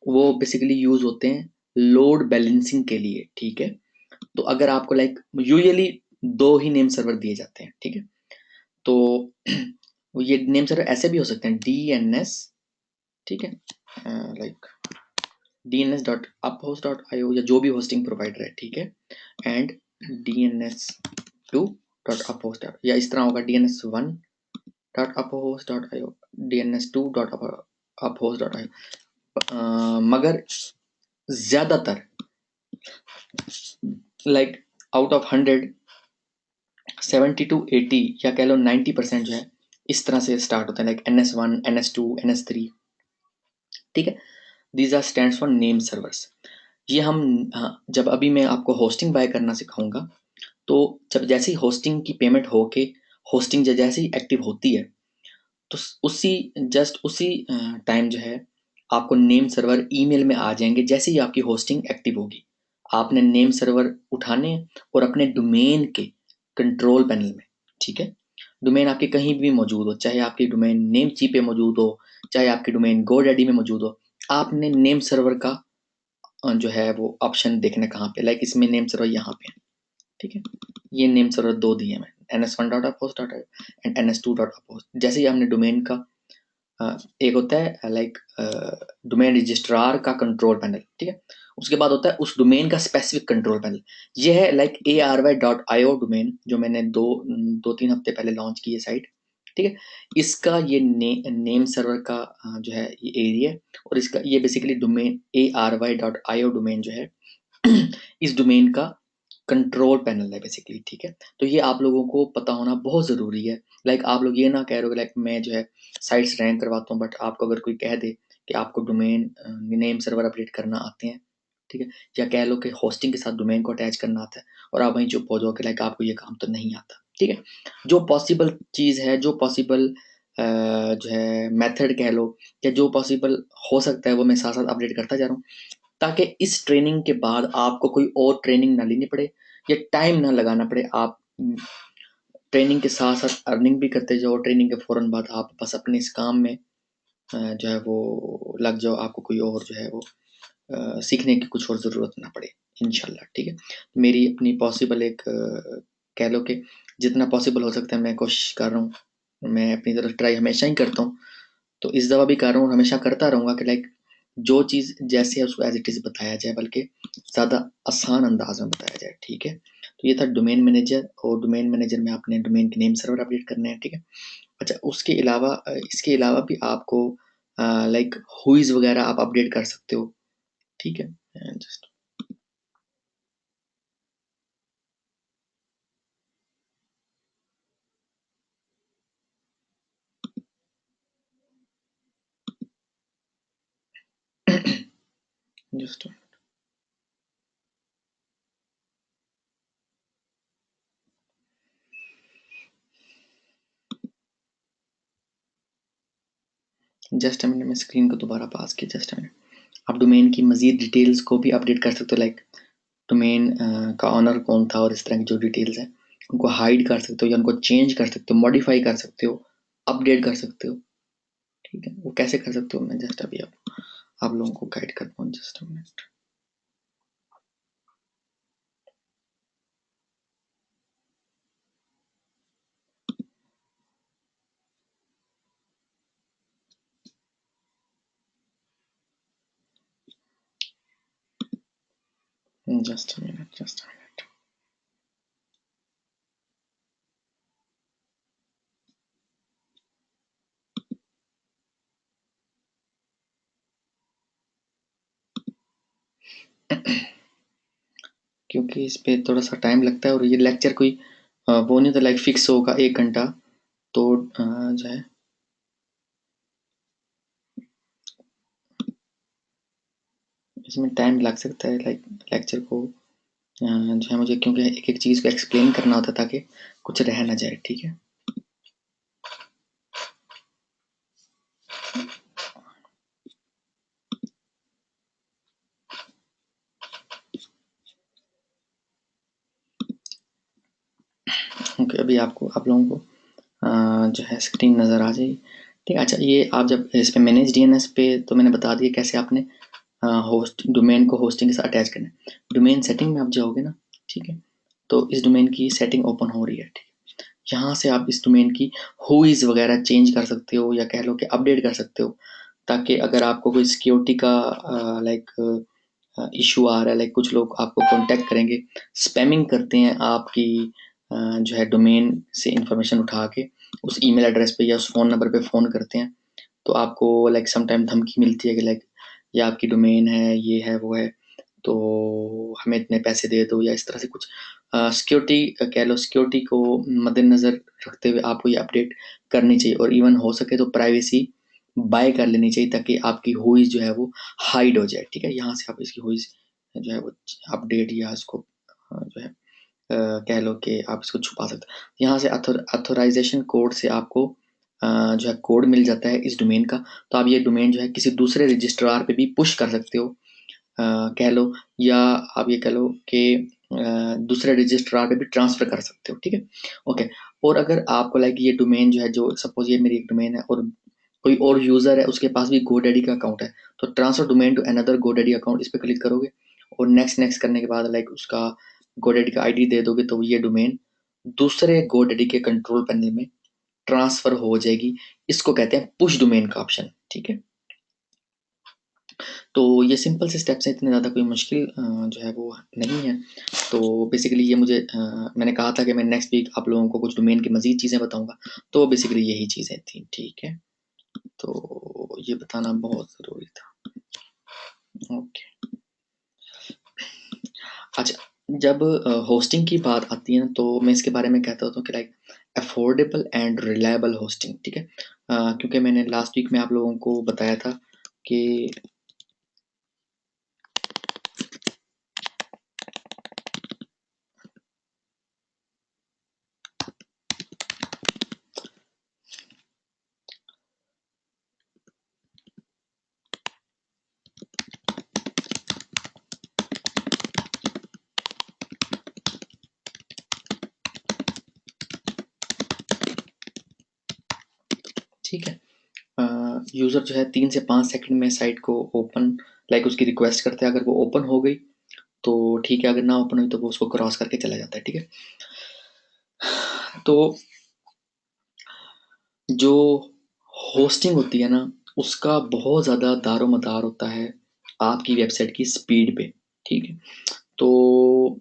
वो बेसिकली यूज होते हैं लोड बैलेंसिंग के लिए। ठीक है, तो अगर आपको लाइक यूजुअली 2 ही नेम सर्वर दिए जाते हैं। ठीक है, तो ये नेम सर्वर ऐसे भी हो सकते हैं DNS, ठीक है, लाइक DNS.uphost.io या जो भी होस्टिंग प्रोवाइडर है। ठीक है, एंड DNS2.uphost, या इस तरह होगा DNS1.uphost.io, DNS2.uphost.io। मगर ज्यादातर लाइक आउट ऑफ 100 70 to 80 या कह लो 90% जो है इस तरह से स्टार्ट होता है, लाइक NS1, NS2, NS3। ठीक है, these are stands for name servers. ये हम जब अभी मैं आपको होस्टिंग बाय करना सिखाऊंगा, तो जब जैसे ही होस्टिंग की पेमेंट होके होस्टिंग जैसे ही एक्टिव होती है, तो उसी टाइम जो है आपको नेम सर्वर ईमेल में आ जाएंगे। जैसे ही आपकी होस्टिंग एक्टिव होगी, आपने नेम सर्वर उठाने और अपने डोमेन के कंट्रोल पैनल में, ठीक है, डोमेन आपके कहीं भी मौजूद हो, चाहे आपकी डोमेन नेम ची पे मौजूद हो, चाहे आपकी डोमेन GoDaddy में मौजूद हो, आपने नेम सर्वर का जो है वो ऑप्शन देखना कहाँ पे, लाइक इसमें नेम सर्वर यहाँ पे है। ठीक है, ये नेम सर्वर 2 दिए मैं, ns1.uphost.io एंड ns2.uphost। जैसे ही हमने डोमेन का एक होता है लाइक डोमेन रजिस्ट्रार का कंट्रोल पैनल, ठीक है, उसके बाद होता है उस डोमेन का स्पेसिफिक कंट्रोल पैनल। ये है लाइक ARY.io डोमेन, जो मैंने 2-3 हफ्ते पहले लॉन्च की है साइट। ठीक है, इसका ये नेम सर्वर का जो है ये एरिया है, और इसका ये बेसिकली डोमेन ARY.io डोमेन जो है इस डोमेन का कंट्रोल पैनल है बेसिकली। ठीक है, तो ये आप लोगों को पता होना बहुत ज़रूरी है। लाइक आप लोग ये ना कह रहे हो लाइक मैं जो है साइट्स रैंक करवाता हूँ, बट आपको अगर कोई कह दे कि आपको डोमेन नेम सर्वर अपडेट करना आते हैं, ठीक है, या कह लो कि होस्टिंग के साथ डोमेन को अटैच करना आता है, और आप वहीं चुप हो जाओ कि लाइक आपको ये काम तो नहीं आता। ठीक है, जो पॉसिबल चीज़ है, जो पॉसिबल जो है मेथड कह लो, या जो पॉसिबल हो सकता है वो मैं साथ साथ अपडेट करता जा रहा हूँ, ताकि इस ट्रेनिंग के बाद आपको कोई और ट्रेनिंग ना लेनी पड़े या टाइम ना लगाना पड़े। आप ट्रेनिंग के साथ साथ अर्निंग भी करते जाओ, ट्रेनिंग के फ़ौरन बाद आप बस अपने इस काम में जो है वो लग जाओ, आपको कोई और जो है वो सीखने की कुछ और ज़रूरत ना पड़े इंशाल्लाह। ठीक है, मेरी अपनी पॉसिबल एक कह लो कि जितना पॉसिबल हो सकता है मैं कोशिश कर रहा हूँ, मैं अपनी तरफ ट्राई हमेशा ही करता हूँ, तो इस दफ़ा भी कर रहा हूँ, हमेशा करता रहूँगा कि लाइक जो चीज़ जैसे है उसको एज़ इट इज़ बताया जाए, बल्कि ज़्यादा आसान अंदाज़ में बताया जाए, ठीक है? तो ये था डोमेन मैनेजर, और डोमेन मैनेजर में आपने डोमेन के नेम सर्वर अपडेट करने हैं, ठीक है? अच्छा, उसके अलावा इसके अलावा भी आपको लाइक हुईज़ वगैरह आप अपडेट कर सकते हो, ठीक है? Just just just a minute, मैं स्क्रीन को दोबारा पास किया, जस्ट अ मिनट। आप डोमेन की मज़ीद डिटेल्स को भी अपडेट कर सकते हो, लाइक डोमेन का ऑनर कौन था और इस तरह की जो डिटेल्स हैं, उनको हाइड कर सकते हो या उनको चेंज कर सकते हो, मॉडिफाई कर सकते हो, अपडेट कर सकते हो, ठीक है? वो कैसे कर सकते हो मैं जस्ट अभी आप लोगों को गाइड करता हूँ, just a minute. Just a minute, just a minute. क्योंकि इस पे थोड़ा सा टाइम लगता है, और ये लेक्चर कोई वो नहीं होता लाइक फिक्स होगा 1 घंटा, तो जो है इसमें टाइम लग सकता है, लाइक लेक्चर को जो है मुझे, क्योंकि एक एक चीज़ को एक्सप्लेन करना होता है ताकि कुछ रह ना जाए, ठीक है? ओके, अभी आपको आप लोगों को जो है स्क्रीन नज़र आ जाएगी, ठीक है? अच्छा, ये आप जब इस पे मैनेज डीएनएस पे, तो मैंने बता दिया कैसे आपने होस्ट डोमेन को होस्टिंग के साथ अटैच करना है। डोमेन सेटिंग में आप जाओगे ना, ठीक है? तो इस डोमेन की सेटिंग ओपन हो रही है, ठीक है? यहाँ से आप इस डोमेन की हुईज़ वगैरह चेंज कर सकते हो, या कह लो कि अपडेट कर सकते हो, ताकि अगर आपको कोई सिक्योरिटी का लाइक इशू आ रहा है, लाइक कुछ लोग आपको कॉन्टैक्ट करेंगे, स्पैमिंग करते हैं आपकी जो है डोमेन से इंफॉर्मेशन उठा के उस ईमेल एड्रेस पे या उस फ़ोन नंबर पे फ़ोन करते हैं, तो आपको लाइक सम टाइम धमकी मिलती है कि लाइक ये आपकी डोमेन है, ये है, वो है, तो हमें इतने पैसे दे दो, या इस तरह से कुछ सिक्योरिटी कह लो, सिक्योरिटी को मद्देनज़र रखते हुए आपको ये अपडेट करनी चाहिए, और इवन हो सके तो प्राइवेसी बाय कर लेनी चाहिए, ताकि आपकी हुईज़ जो है वो हाइड हो जाए, ठीक है? यहाँ से आप इसकी हुईज़ जो है वो अपडेट या इसको जो है कह लो कि आप इसको छुपा सकते हो। यहाँ से ऑथराइज़ेशन कोड से आपको जो है कोड मिल जाता है इस डोमेन का, तो आप ये डोमेन जो है किसी दूसरे रजिस्ट्रार पे भी पुश कर सकते हो, कह लो, या आप ये कह लो कि दूसरे रजिस्ट्रार पे भी ट्रांसफ़र कर सकते हो, ठीक है? ओके, और अगर आपको लाइक ये डोमेन जो है, जो सपोज़ ये मेरी एक डोमेन है और कोई और यूज़र है उसके पास भी गोडैडी का अकाउंट है, तो transfer domain to another GoDaddy account, इस पे क्लिक करोगे, और नेक्स्ट नेक्स्ट करने के बाद लाइक उसका गोडैडी का आईडी दे दोगे, तो ये डोमेन दूसरे गोडैडी के कंट्रोल पैनल में ट्रांसफ़र हो जाएगी। इसको कहते हैं पुश डोमेन का ऑप्शन, ठीक है? तो ये सिंपल से स्टेप्स हैं, इतने ज़्यादा कोई मुश्किल जो है वो नहीं है। तो बेसिकली ये मुझे मैंने कहा था कि मैं नेक्स्ट वीक आप लोगों को कुछ डोमेन की मज़ीद चीज़ें बताऊँगा, तो बेसिकली यही चीज़ें थी, ठीक है? तो ये बताना बहुत ज़रूरी था। ओके। अच्छा, जब होस्टिंग की बात आती है ना, तो मैं इसके बारे में कहता होता हूँ कि like affordable and reliable hosting, ठीक है? क्योंकि मैंने लास्ट वीक में आप लोगों को बताया था कि ठीक है, यूज़र जो है 3 से 5 सेकंड में साइट को ओपन, लाइक उसकी रिक्वेस्ट करता है, अगर वो ओपन हो गई तो ठीक है, अगर ना ओपन हुई तो वो उसको क्रॉस करके चला जाता है, ठीक है? तो जो होस्टिंग होती है ना, उसका बहुत ज़्यादा दारोमदार होता है आपकी वेबसाइट की स्पीड पे, ठीक है? तो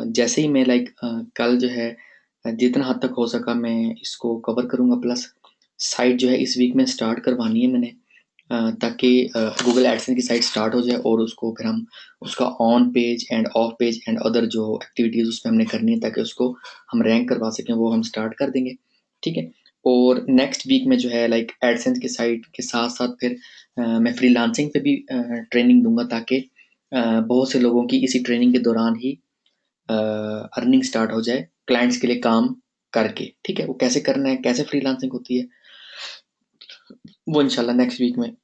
जैसे ही मैं कल जो है जितना हद तक हो सका मैं इसको कवर करूँगा, प्लस साइट जो है इस वीक में स्टार्ट करवानी है मैंने, ताकि गूगल एडसेंस की साइट स्टार्ट हो जाए और उसको फिर हम उसका on page end of page and other जो एक्टिविटीज़ उसमें हमने करनी है ताकि उसको हम रैंक करवा सकें, वो हम स्टार्ट कर देंगे, ठीक है? और नेक्स्ट वीक में जो है एडसेंस की साइट के साथ-साथ फिर मैं फ्रीलांसिंग पे भी ट्रेनिंग दूँगा ताकि बहुत से लोगों की इसी ट्रेनिंग के दौरान ही अर्निंग स्टार्ट हो जाए क्लाइंट्स के लिए काम करके, ठीक है? वो कैसे करना है, कैसे फ्रीलांसिंग होती है, वो इंशाल्लाह नेक्स्ट वीक में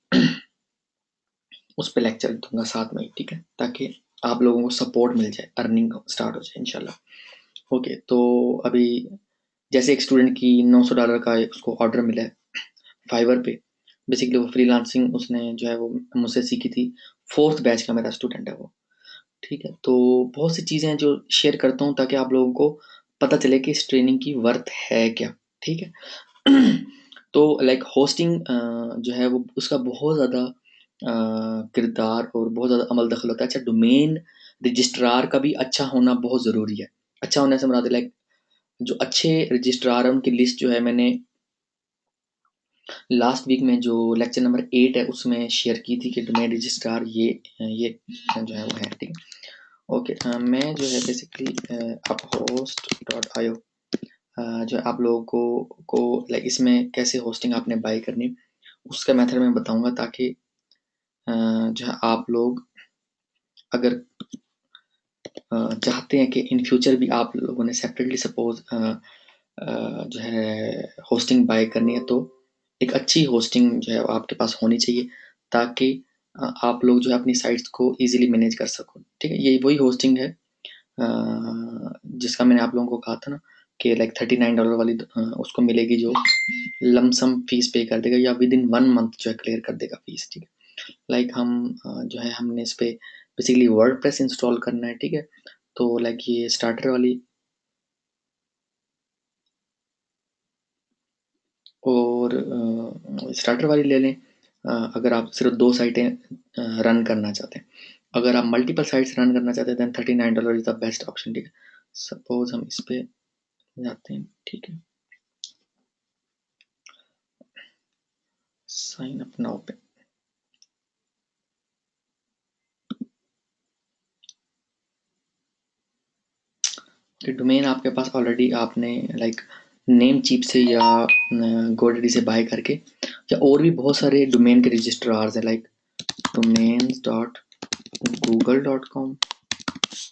उस पे लेक्चर दूँगा साथ में ही, ठीक है? ताकि आप लोगों को सपोर्ट मिल जाए, अर्निंग स्टार्ट हो जाए इंशाल्लाह। ओके, तो अभी जैसे एक स्टूडेंट की $900 का उसको ऑर्डर मिला है फाइवर पे, बेसिकली वो फ्रीलांसिंग उसने जो है वो मुझसे सीखी थी, 4th बैच का मेरा स्टूडेंट है वो, ठीक है? तो बहुत सी चीज़ें हैं जो शेयर करता हूँ ताकि आप लोगों को पता चले कि इस ट्रेनिंग की वर्थ है क्या, ठीक है? तो होस्टिंग जो है वो उसका बहुत ज़्यादा किरदार और बहुत ज़्यादा अमल दखल होता है। अच्छा, डोमेन रजिस्ट्रार का भी अच्छा होना बहुत ज़रूरी है। अच्छा होने से मुराद है जो अच्छे रजिस्ट्रार हैं उनकी लिस्ट जो है मैंने लास्ट वीक में जो लेक्चर नंबर 8 है उसमें शेयर की थी कि डोमेन रजिस्ट्रार ये जो है वो है, ठीक है? ओके, मैं जो है बेसिकली uphost.io जो आप लोगों को इसमें कैसे होस्टिंग आपने बाय करनी उसका मेथड मैं बताऊंगा ताकि जो है आप लोग अगर चाहते हैं कि इन फ्यूचर भी आप लोगों ने सेपरेटली सपोज जो है होस्टिंग बाय करनी है तो एक अच्छी होस्टिंग जो है वो आपके पास होनी चाहिए ताकि आप लोग जो है अपनी साइट्स को इजीली मैनेज कर सको, ठीक है? ये वही होस्टिंग है जिसका मैंने आप लोगों को कहा था ना कि $39 वाली उसको मिलेगी जो लमसम फीस पे कर देगा या विद इन 1 मंथ जो है क्लियर कर देगा फीस, ठीक है? हम जो है हमने इस पे बेसिकली वर्डप्रेस इंस्टॉल करना है, ठीक है? तो ये स्टार्टर वाली और स्टार्टर वाली ले लें अगर आप सिर्फ 2 साइटें रन करना चाहते हैं। अगर आप मल्टीपल साइट्स रन करना चाहते हैं then $39 is the best option, ठीक है? सपोज़ हम इस पे जाते हैं, ठीक है? साइन अप नाउ पे कि डोमेन आपके पास ऑलरेडी आपने नेम चीप से या गोडडी से बाय करके या और भी बहुत सारे डोमेन के रजिस्ट्रार्स हैं domains.google.com,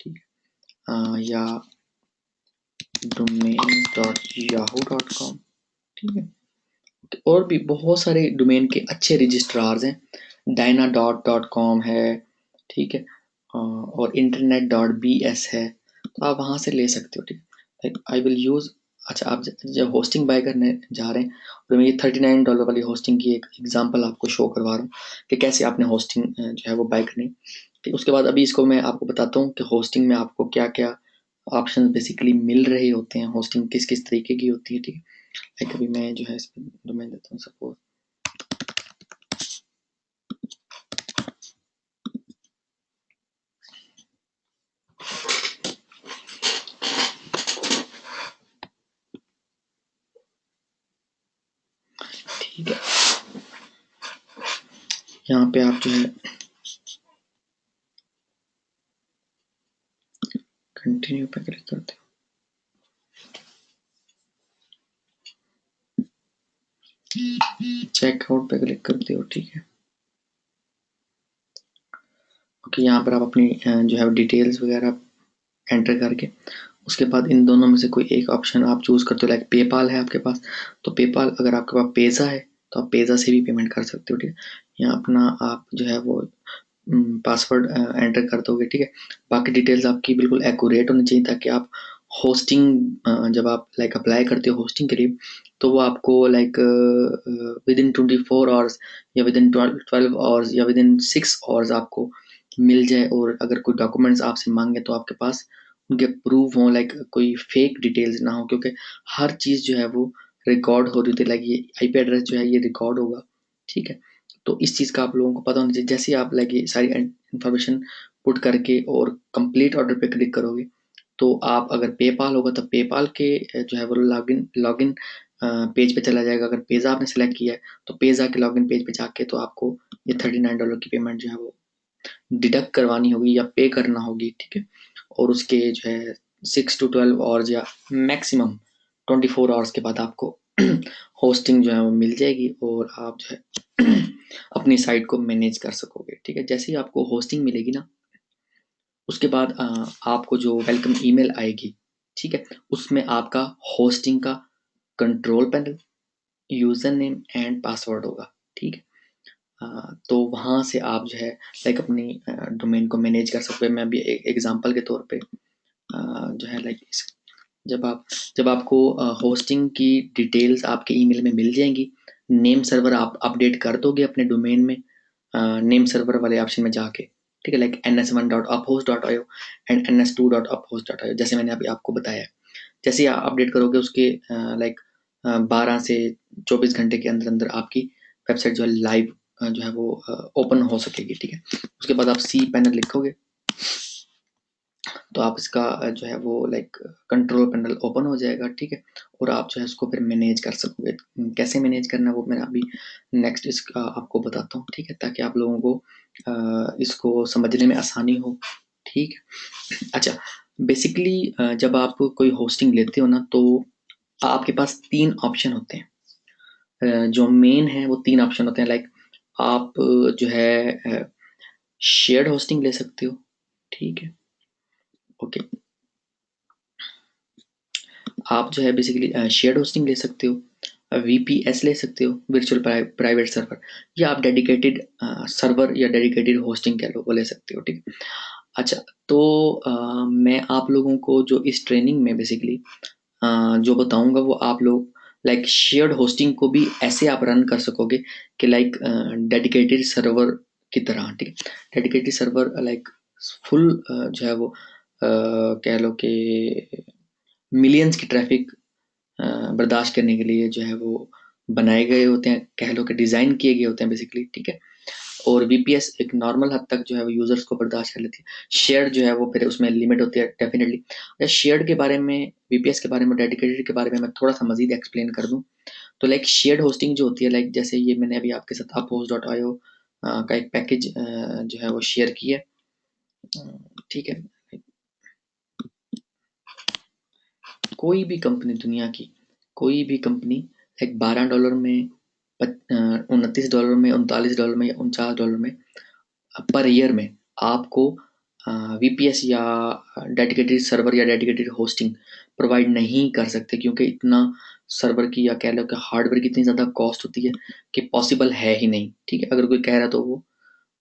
ठीक है? या domains.yahoo.com, ठीक है? और भी बहुत सारे डोमेन के अच्छे रजिस्ट्रार्स हैं, dyna.com है, ठीक है? और internet.bs है, तो आप वहाँ से ले सकते हो, ठीक है? आई विल यूज़ अच्छा, आप जब होस्टिंग बाय करने जा रहे हैं तो मैं ये $39 वाली होस्टिंग की एक एग्जांपल आपको शो करवा रहा हूँ कि कैसे आपने होस्टिंग जो है वो बाय करनी है, ठीक? उसके बाद अभी इसको मैं आपको बताता हूँ कि होस्टिंग में आपको क्या-क्या ऑप्शन बेसिकली मिल रहे होते हैं, होस्टिंग किस-किस तरीके की होती है, ठीक है? अभी मैं जो है इस पे डोमेन देता हूँ सपोज, ठीक है? यहाँ पे आप जो है कंटिन्यू पे क्लिक करते हो, चेकआउट पे क्लिक करते हो, ठीक है? ओके, यहाँ पर आप अपनी जो है डिटेल्स वगैरह एंटर करके उसके बाद इन दोनों में से कोई एक ऑप्शन आप चूज़ करते हो, पेपाल है आपके पास तो पेपाल, अगर आपके पास पेज़ा है तो आप पेज़ा से भी पेमेंट कर सकते हो, ठीक है? यहाँ अपना आप जो है वो पासवर्ड एंटर कर दोगे, ठीक है? बाकी डिटेल्स आपकी बिल्कुल एक्यूरेट होनी चाहिए ताकि आप होस्टिंग जब आप अप्लाई करते हो होस्टिंग के लिए तो वो आपको विद इन 24 आवर्स या विद इन 12 आवर्स या विद इन 6 आवर्स आपको मिल जाए और अगर कोई डॉक्यूमेंट्स आपसे मांगे तो आपके पास उनके प्रूफ हों, कोई फेक डिटेल्स ना हो, क्योंकि हर चीज़ जो है वो रिकॉर्ड हो रही होती है, ये आईपी एड्रेस जो है ये रिकॉर्ड होगा, ठीक है? तो इस चीज़ का आप लोगों को पता होना चाहिए। जैसे ही आप लाइक ये सारी इन्फॉर्मेशन पुट करके और कंप्लीट ऑर्डर पे क्लिक करोगे, तो आप अगर पेपाल होगा तो पेपाल के जो है वो लॉगिन पेज पे चला जाएगा। अगर पेज़ा आपने सेलेक्ट किया है तो पेज़ा के लॉगिन पेज पे जाके तो आपको ये $39 की पेमेंट जो है वो डिडक्ट करवानी होगी या पे करना होगी, ठीक है। और उसके जो है 6 to 12 आवर्स या मैक्सिमम 24 आवर्स के बाद आपको होस्टिंग जो है वो मिल जाएगी और आप जो है अपनी साइट को मैनेज कर सकोगे, ठीक है। जैसे ही आपको होस्टिंग मिलेगी ना, उसके बाद आपको जो वेलकम ईमेल आएगी, ठीक है, उसमें आपका होस्टिंग का control panel, user name and password होगा, ठीक है। तो वहाँ से आप जो है लाइक अपनी डोमेन को मैनेज कर सकते हो। मैं अभी एक एग्जांपल के तौर पे जो है लाइक जब आपको होस्टिंग की डिटेल्स आपके ईमेल में मिल जाएंगी, नेम सर्वर आप अपडेट कर दोगे अपने डोमेन में, नेम सर्वर वाले ऑप्शन में जाके, ठीक है, लाइक ns1.uphost.io एंड ns2.uphost.io, जैसे मैंने अभी आपको बताया। जैसे ही आप अपडेट करोगे उसके लाइक 12 से 24 घंटे के अंदर अंदर आपकी वेबसाइट जो है लाइव जो है वो ओपन हो सकेगी, ठीक है। उसके बाद आप सी पैनल लिखोगे तो आप इसका जो है वो लाइक कंट्रोल पैनल ओपन हो जाएगा, ठीक है। और आप जो है उसको फिर मैनेज कर सकोगे। कैसे मैनेज करना है वो मैं अभी नेक्स्ट इसका आपको बताता हूँ, ठीक है, ताकि आप लोगों को इसको समझने में आसानी हो, ठीक है। अच्छा, बेसिकली जब आप कोई होस्टिंग लेते हो ना, तो आपके पास 3 ऑप्शन होते हैं। जो मेन है वो 3 ऑप्शन होते हैं। लाइक आप जो है शेयर्ड होस्टिंग ले सकते हो, ठीक है, ओके। आप जो है बेसिकली शेयर्ड होस्टिंग ले सकते हो, वीपीएस ले सकते हो, वर्चुअल प्राइवेट सर्वर, या आप डेडिकेटेड सर्वर या डेडिकेटेड होस्टिंग कह लो, वो ले सकते हो, ठीक है। अच्छा, तो मैं आप लोगों को जो इस ट्रेनिंग में बेसिकली जो बताऊंगा वो आप लोग लाइक शेयर्ड होस्टिंग को भी ऐसे आप रन कर सकोगे कि लाइक डेडिकेटेड सर्वर की तरह, ठीक है। डेडिकेटेड सर्वर लाइक फुल जो है वो कह लो कि मिलियंस की ट्रैफिक बर्दाश्त करने के लिए जो है वो बनाए गए होते हैं, कह लो कि डिज़ाइन किए गए होते हैं बेसिकली, ठीक है। और वीपीएस एक नॉर्मल हद तक जो है वो यूजर्स को बर्दाश्त कर लेती है। शेयर्ड जो है वो फिर उसमें लिमिट होती है डेफिनेटली। या शेयर्ड के बारे में, वीपीएस के बारे में, डेडिकेटेड के बारे में मैं थोड़ा सा मजीद एक्सप्लेन कर दूं, तो लाइक शेयर्ड होस्टिंग जो होती है, लाइक जैसे ये मैंने अभी आपके साथ uphost.io का एक पैकेज जो है वो शेयर किया, ठीक है। कोई भी कंपनी दुनिया की, कोई भी कंपनी लाइक $12 में, $29 में, $39 में या $49 में पर ईयर में आपको वीपीएस या डेडिकेटेड सर्वर या डेडिकेटेड होस्टिंग प्रोवाइड नहीं कर सकते, क्योंकि इतना सर्वर की या कह लो कि हार्डवेयर की इतनी ज़्यादा कॉस्ट होती है कि पॉसिबल है ही नहीं, ठीक है। अगर कोई कह रहा है तो वो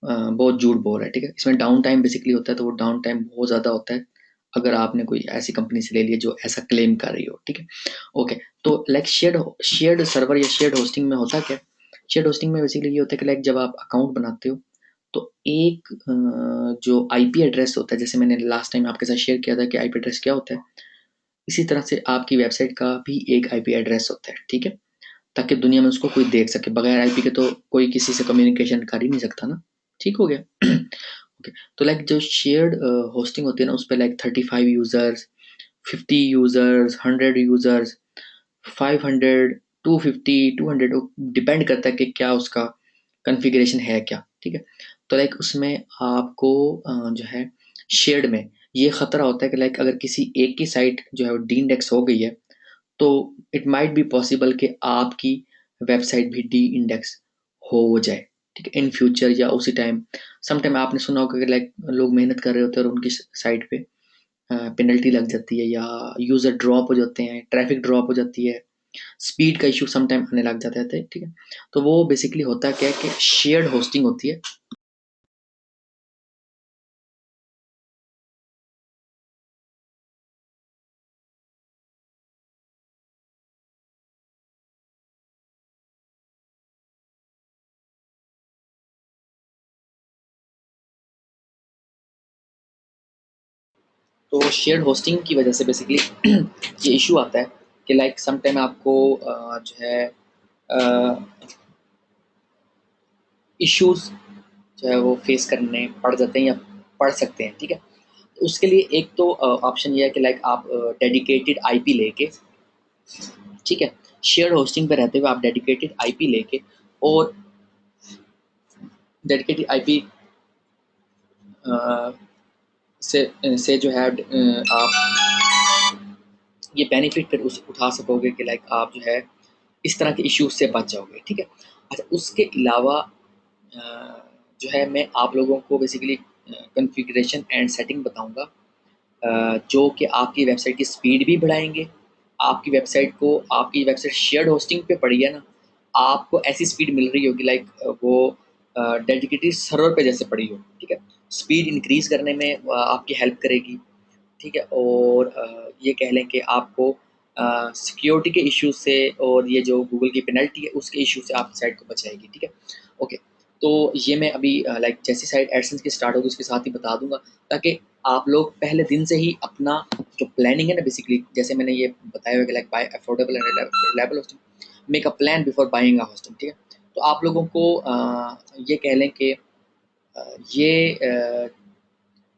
बहुत झूठ बोल रहा है, ठीक है। इसमें डाउन टाइम बेसिकली होता है, तो वो डाउन टाइम बहुत ज़्यादा होता है अगर आपने कोई ऐसी कंपनी से ले लिया जो ऐसा क्लेम कर रही हो, ठीक है, ओके। तो लाइक शेयर्ड सर्वर या शेयर्ड होस्टिंग में होता क्या, शेयर्ड होस्टिंग में बेसिकली ये होता है कि लाइक जब आप अकाउंट बनाते हो तो एक जो आईपी एड्रेस होता है, जैसे मैंने लास्ट टाइम आपके साथ शेयर किया था कि आईपी एड्रेस क्या होता है, इसी तरह से आपकी वेबसाइट का भी एक आईपी एड्रेस होता है, ठीक है, ताकि दुनिया में उसको कोई देख सके। बगैर आईपी के तो कोई किसी से कम्युनिकेशन कर ही नहीं सकता ना, ठीक हो गया। ओके, तो लाइक जो शेयर्ड होस्टिंग होती है ना, उस पर like 35 users, 50 users, 100 users, 500, 250, 200, depend करता है कि क्या उसका कॉन्फ़िगरेशन है क्या, ठीक है। तो लाइक उसमें आपको जो है शेयर्ड में ये खतरा होता है कि लाइक अगर किसी एक की साइट जो है वो डी इंडेक्स हो गई है, तो इट माइट बी पॉसिबल कि आपकी वेबसाइट भी डी इंडेक्स हो जाए, ठीक है, इन फ्यूचर या उसी टाइम। सम टाइम आपने सुना होगा कि लाइक लोग मेहनत कर रहे होते हैं और उनकी साइट पे पेनल्टी लग जाती है, या यूज़र ड्रॉप हो जाते हैं, ट्रैफिक ड्रॉप हो जाती है, स्पीड का इशू सम टाइम आने लग जाता है, ठीक है। तो वो बेसिकली होता क्या है कि शेयर्ड होस्टिंग होती है। तो शेयर्ड होस्टिंग की वजह से बेसिकली ये इशू आता है कि लाइक सम टाइम आपको जो है इश्यूज जो है वो फेस करने पड़ जाते हैं या पड़ सकते हैं, ठीक है। तो उसके लिए एक तो ऑप्शन ये है कि लाइक आप डेडिकेटेड आईपी लेके, ठीक है, शेयर्ड होस्टिंग पे रहते हुए आप डेडिकेटेड आईपी लेके और डेडिकेटेड आईपी से जो है आप ये बेनिफिट फिर उस उठा सकोगे कि लाइक आप जो है इस तरह के इश्यूज से बच जाओगे, ठीक है। अच्छा, उसके अलावा जो है मैं आप लोगों को बेसिकली कॉन्फ़िगरेशन एंड सेटिंग बताऊंगा, जो कि आपकी वेबसाइट की स्पीड भी बढ़ाएंगे। आपकी वेबसाइट शेयर्ड होस्टिंग पे पड़ी है ना, आपको ऐसी स्पीड मिल रही होगी लाइक वो डेडिकेटेड सर्वर पे जैसे पड़ी हो, ठीक है। स्पीड इंक्रीज करने में आपकी हेल्प करेगी, ठीक है। और ये कह लें कि आपको सिक्योरिटी के इश्यूज से और ये जो गूगल की पेनल्टी है उसके इशू से आपकी साइट को बचाएगी, ठीक है। ओके, तो ये मैं अभी लाइक जैसी साइट एडसेंस की स्टार्ट होगी उसके साथ ही बता दूंगा, ताकि आप लोग पहले दिन से ही अपना जो प्लानिंग है ना, बेसिकली जैसे मैंने ये बताया हुआ कि like buy affordable and reliable hosting, make a plan before buying a hosting, ठीक है। तो आप लोगों को ये कह लें कि ये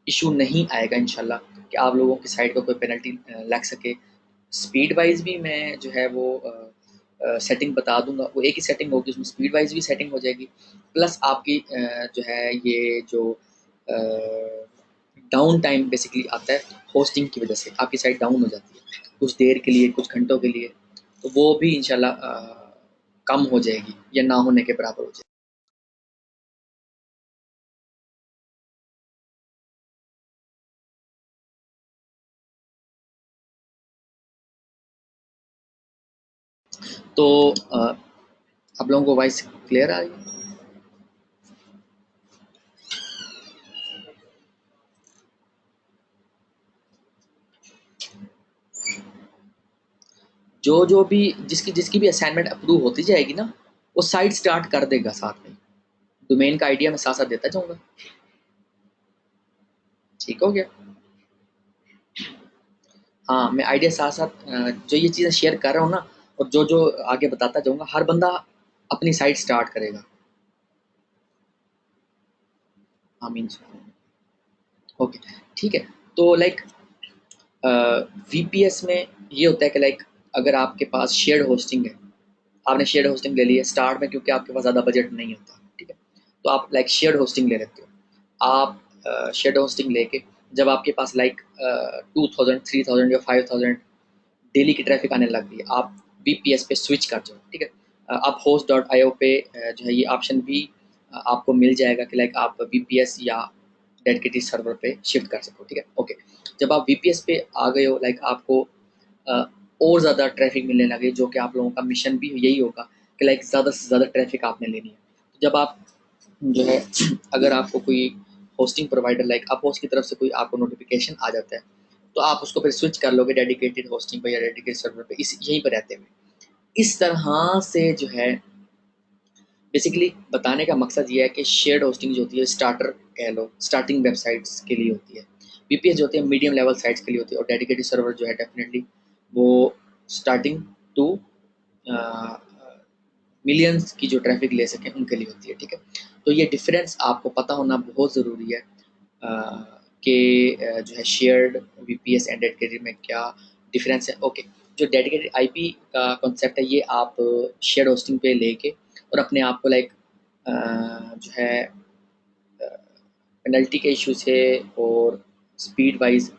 इशू नहीं आएगा इंशाल्लाह कि आप लोगों की साइट को कोई पेनल्टी लग सके। स्पीड वाइज भी मैं जो है वो सेटिंग बता दूंगा, वो एक ही सेटिंग होगी, उसमें स्पीड वाइज भी सेटिंग हो जाएगी, प्लस आपकी जो है ये जो डाउन टाइम बेसिकली आता है होस्टिंग की वजह से, आपकी साइट डाउन हो जाती है कुछ देर के लिए, कुछ घंटों के लिए, तो वो भी इंशाल्लाह कम हो जाएगी या ना होने के बराबर हो जाएगी। तो आप लोगों को वॉइस क्लियर आ रही है? जो भी जिसकी जिसकी भी असाइनमेंट अप्रूव होती जाएगी ना, वो साइट स्टार्ट कर देगा साथ में। डोमेन का आइडिया मैं साथ साथ देता जाऊंगा, ठीक हो गया। हाँ, मैं आइडिया साथ साथ जो ये चीज़ें शेयर कर रहा हूँ ना, और जो जो आगे बताता जाऊंगा, हर बंदा अपनी साइट स्टार्ट करेगा। आमीन। ओके, ठीक है। तो लाइक वीपीएस में ये होता है कि लाइक अगर आपके पास शेयर्ड होस्टिंग है, आपने शेयर्ड होस्टिंग ले ली है स्टार्ट में क्योंकि आपके पास ज़्यादा बजट नहीं होता, ठीक है। तो आप लाइक शेयर्ड होस्टिंग ले लेते हो। आप शेयर्ड होस्टिंग लेके जब आपके पास लाइक 2000 3000 या 5000 डेली की ट्रैफिक आने लग गई है, आप वीपीएस पे स्विच कर जाओ, ठीक है। आप होस्ट डॉट आई ओ पे जो है ये ऑप्शन भी आपको मिल जाएगा कि लाइक आप वीपीएस या डेडिकेटेड सर्वर पे शिफ्ट कर सको, ठीक है। ओके, जब आप वीपीएस पे आ गए हो, लाइक आपको अ, और ज़्यादा ट्रैफिक मिलने लगे, जो कि आप लोगों का मिशन भी यही होगा कि लाइक ज़्यादा से ज़्यादा ट्रैफिक आपने लेनी है। तो जब आप जो है अगर आपको कोई होस्टिंग प्रोवाइडर लाइक अपहोस्ट की तरफ से कोई आपको नोटिफिकेशन आ जाता है, तो आप उसको फिर स्विच कर लोगे डेडिकेटेड होस्टिंग पे या डेडिकेटेड सर्वर पे, इस यहीं पर रहते हुए। इस तरह से जो है बेसिकली बताने का मकसद ये है कि शेयर्ड होस्टिंग जो होती है स्टार्टर कह लो, स्टार्टिंग वेबसाइट्स के लिए होती है। वीपीएस जो होती है मीडियम लेवल साइट्स के लिए होती है, और डेडिकेटेड सर्वर जो है डेफिनेटली वो स्टार्टिंग टू मिलियंस की जो ट्रैफिक ले सकें उनके लिए होती है, ठीक है। तो ये डिफरेंस आपको पता होना बहुत ज़रूरी है कि जो है शेयर्ड वीपीएस एंड डेडिकेटेड में क्या डिफरेंस है। ओके, जो डेडिकेटेड आईपी का कॉन्सेप्ट है ये आप शेयर्ड होस्टिंग पे लेके और अपने आप को लाइक जो है पेनल्टी के इशू से और स्पीड वाइज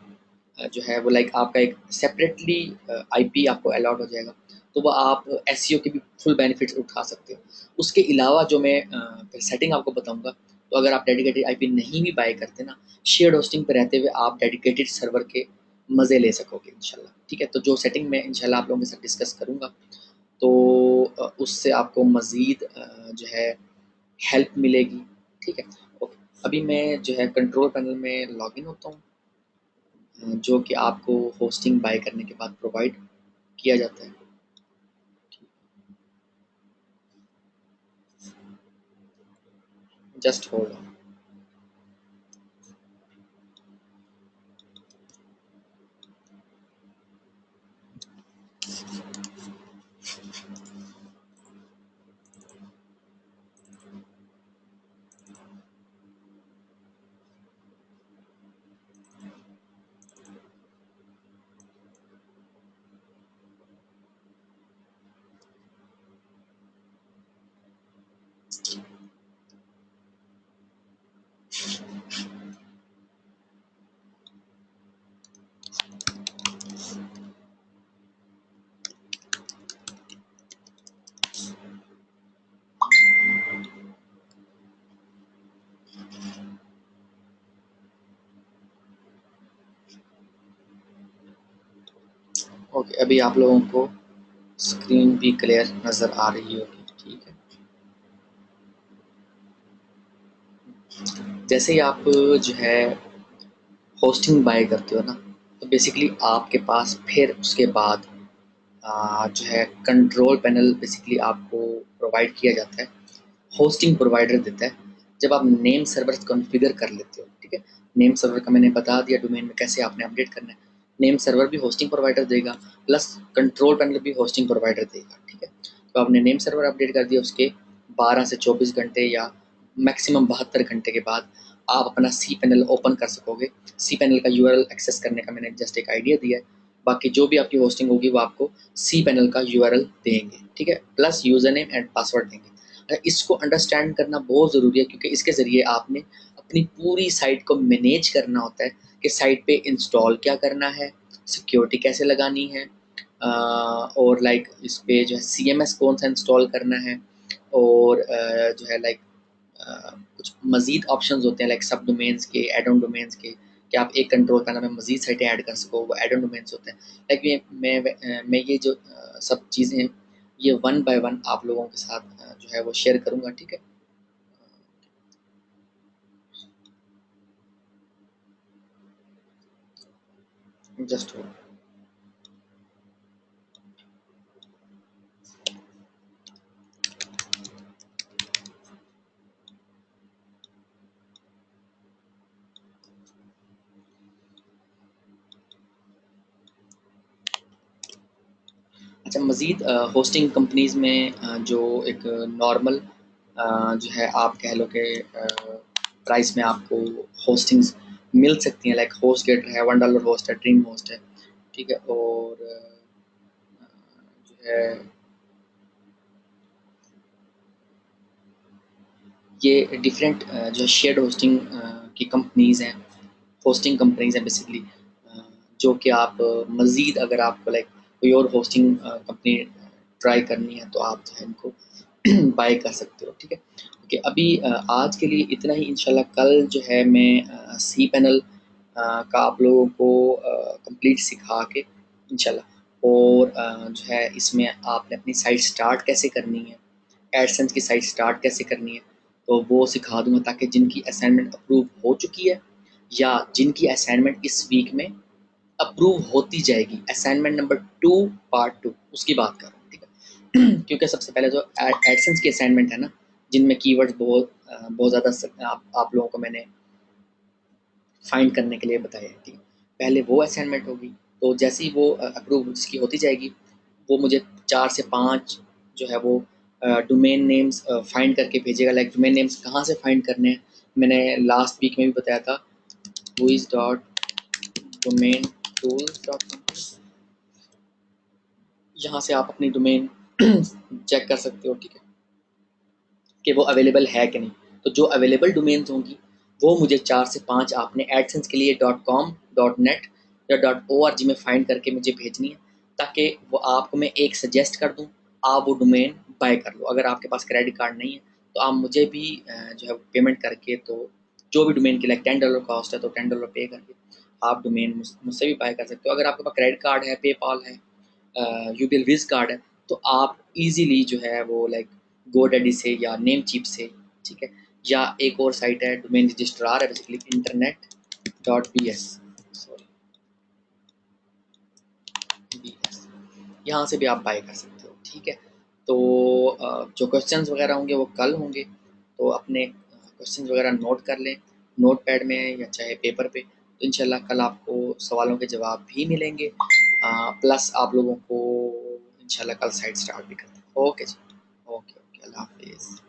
जो है वो लाइक आपका एक सेपरेटली आईपी आपको अलॉट हो जाएगा, तो वो आप एसईओ के भी फुल बेनिफिट्स उठा सकते हो। उसके अलावा जो मैं सेटिंग आपको बताऊंगा, तो अगर आप डेडिकेटेड आईपी नहीं भी बाय करते ना, शेयर्ड होस्टिंग पे रहते हुए आप डेडिकेटेड सर्वर के मज़े ले सकोगे इंशाल्लाह, ठीक है। तो जो सेटिंग मैं इंशाल्लाह आप लोगों के साथ डिस्कस करूँगा, तो उससे आपको मज़ीद जो है हेल्प मिलेगी, ठीक है। ओके, अभी मैं जो है कंट्रोल पैनल में लॉगिन होता हूँ, जो कि आपको होस्टिंग बाय करने के बाद प्रोवाइड किया जाता है। Just hold on. ओके, अभी आप लोगों को स्क्रीन भी क्लियर नज़र आ रही होगी, ठीक है। जैसे ही आप जो है होस्टिंग बाय करते हो ना, तो बेसिकली आपके पास फिर उसके बाद जो है कंट्रोल पैनल बेसिकली आपको प्रोवाइड किया जाता है, होस्टिंग प्रोवाइडर देता है। जब आप नेम सर्वर कॉन्फ़िगर कर लेते हो, ठीक है। नेम सर्वर का मैंने बता दिया, डोमेन में कैसे आपने अपडेट करना है। नेम सर्वर भी होस्टिंग प्रोवाइडर देगा, प्लस कंट्रोल पैनल भी होस्टिंग प्रोवाइडर देगा, ठीक है। तो आपने नेम सर्वर अपडेट कर दिया, उसके 12 से 24 घंटे या मैक्सिमम 72 घंटे के बाद आप अपना सी पैनल ओपन कर सकोगे। सी पैनल का यूआरएल एक्सेस करने का मैंने जस्ट एक आइडिया दिया है। बाकी जो भी आपकी होस्टिंग होगी वो आपको सी पैनल का यूआरएल देंगे, ठीक है, plus user name and password देंगे। इसको अंडरस्टैंड करना बहुत ज़रूरी है, क्योंकि इसके ज़रिए आपने अपनी पूरी साइट को मैनेज करना होता है कि साइट पे इंस्टॉल क्या करना है, सिक्योरिटी कैसे लगानी है, और लाइक इस पे जो है सीएमएस कौन सा इंस्टॉल करना है, और जो है लाइक कुछ मज़ीद ऑप्शंस होते हैं लाइक सब डोमेन्स के, एड ऑन डोमेन्स के, कि आप एक कंट्रोल पैनल में मज़ीद साइटें ऐड कर सको, वो एड ऑन डोमेन्स होते हैं। लाइक मैं ये जो सब चीज़ें हैं, ये वन बाय वन आप लोगों के साथ जो है वो शेयर करूँगा, ठीक है। जस्ट हो अच्छा, मज़ीद होस्टिंग कंपनीज़ में जो एक नॉर्मल जो है आप कह लो कि प्राइस में आपको होस्टिंग्स मिल सकती हैं, लाइक होस्टगेटर है, $1 होस्ट है, ड्रीम होस्ट है, ठीक है। और जो है ये डिफरेंट जो शेयर्ड होस्टिंग की कंपनीज़ हैं, होस्टिंग कंपनीज़ हैं बेसिकली, जो कि आप मज़ीद अगर आपको लाइक कोई और होस्टिंग कंपनी ट्राई करनी है तो आप जो है इनको बाय कर सकते हो, ठीक है। ओके, अभी आज के लिए इतना ही। इंशाल्लाह कल जो है मैं सी पैनल का आप लोगों को कंप्लीट सिखा के इंशाल्लाह, और जो है इसमें आपने अपनी साइट स्टार्ट कैसे करनी है, एडसेंस की साइट स्टार्ट कैसे करनी है, तो वो सिखा दूँगा, ताकि जिनकी असाइनमेंट अप्रूव हो चुकी है या जिनकी असाइनमेंट इस वीक में अप्रूव होती जाएगी, असाइनमेंट नंबर 2 पार्ट 2 उसकी बात कर रहा हूँ, ठीक है। क्योंकि सबसे पहले जो एडसेंस की असाइनमेंट है ना, जिनमें कीवर्ड्स बहुत ज़्यादा आप लोगों को मैंने फाइंड करने के लिए बताया है, ठीक है। पहले वो असाइनमेंट होगी, तो जैसे ही वो अप्रूव उसकी होती जाएगी, वो मुझे 4 से 5 जो है वो डोमेन नेम्स फाइंड करके भेजेगा। लाइक डोमेन नेम्स कहाँ से फाइंड करने हैं, मैंने लास्ट वीक में भी बताया था, whois.domaintools.com, यहाँ से आप अपनी डोमेन चेक कर सकते हो, ठीक है, कि वो अवेलेबल है कि नहीं। तो जो अवेलेबल डोमेन्स होंगी वो मुझे 4 से 5 आपने एडसेंस के लिए .com, .net या .org में फाइंड करके मुझे भेजनी है, ताकि वो आपको मैं एक सजेस्ट कर दूँ, आप वो डोमेन बाय कर लो। अगर आपके पास क्रेडिट कार्ड नहीं है तो आप मुझे भी जो है पेमेंट करके, तो जो भी डोमेन की लाइक $10 कॉस्ट है तो $10 पे करके आप डोमेन मुझसे भी बाय कर सकते हो। अगर आपके पास क्रेडिट कार्ड है, पेपाल है, यूपीएल विज़ कार्ड है, तो आप इजीली जो है वो लाइक गोडैडी से या नेम चीप से, ठीक है, या एक और साइट है डोमेन रजिस्ट्रार है बेसिकली, internet.bs, सॉरी bs, यहाँ से भी आप बाय कर सकते हो, ठीक है। तो जो क्वेश्चंस वगैरह होंगे वो कल होंगे, तो अपने क्वेश्चंस वगैरह नोट कर लें, नोट पैड में या चाहे पेपर पे। तो इंशाल्लाह कल आपको सवालों के जवाब भी मिलेंगे, प्लस आप लोगों को इंशाल्लाह कल साइट स्टार्ट भी कर दें। ओके जी, ओके ओके, अल्लाह हाफिज़।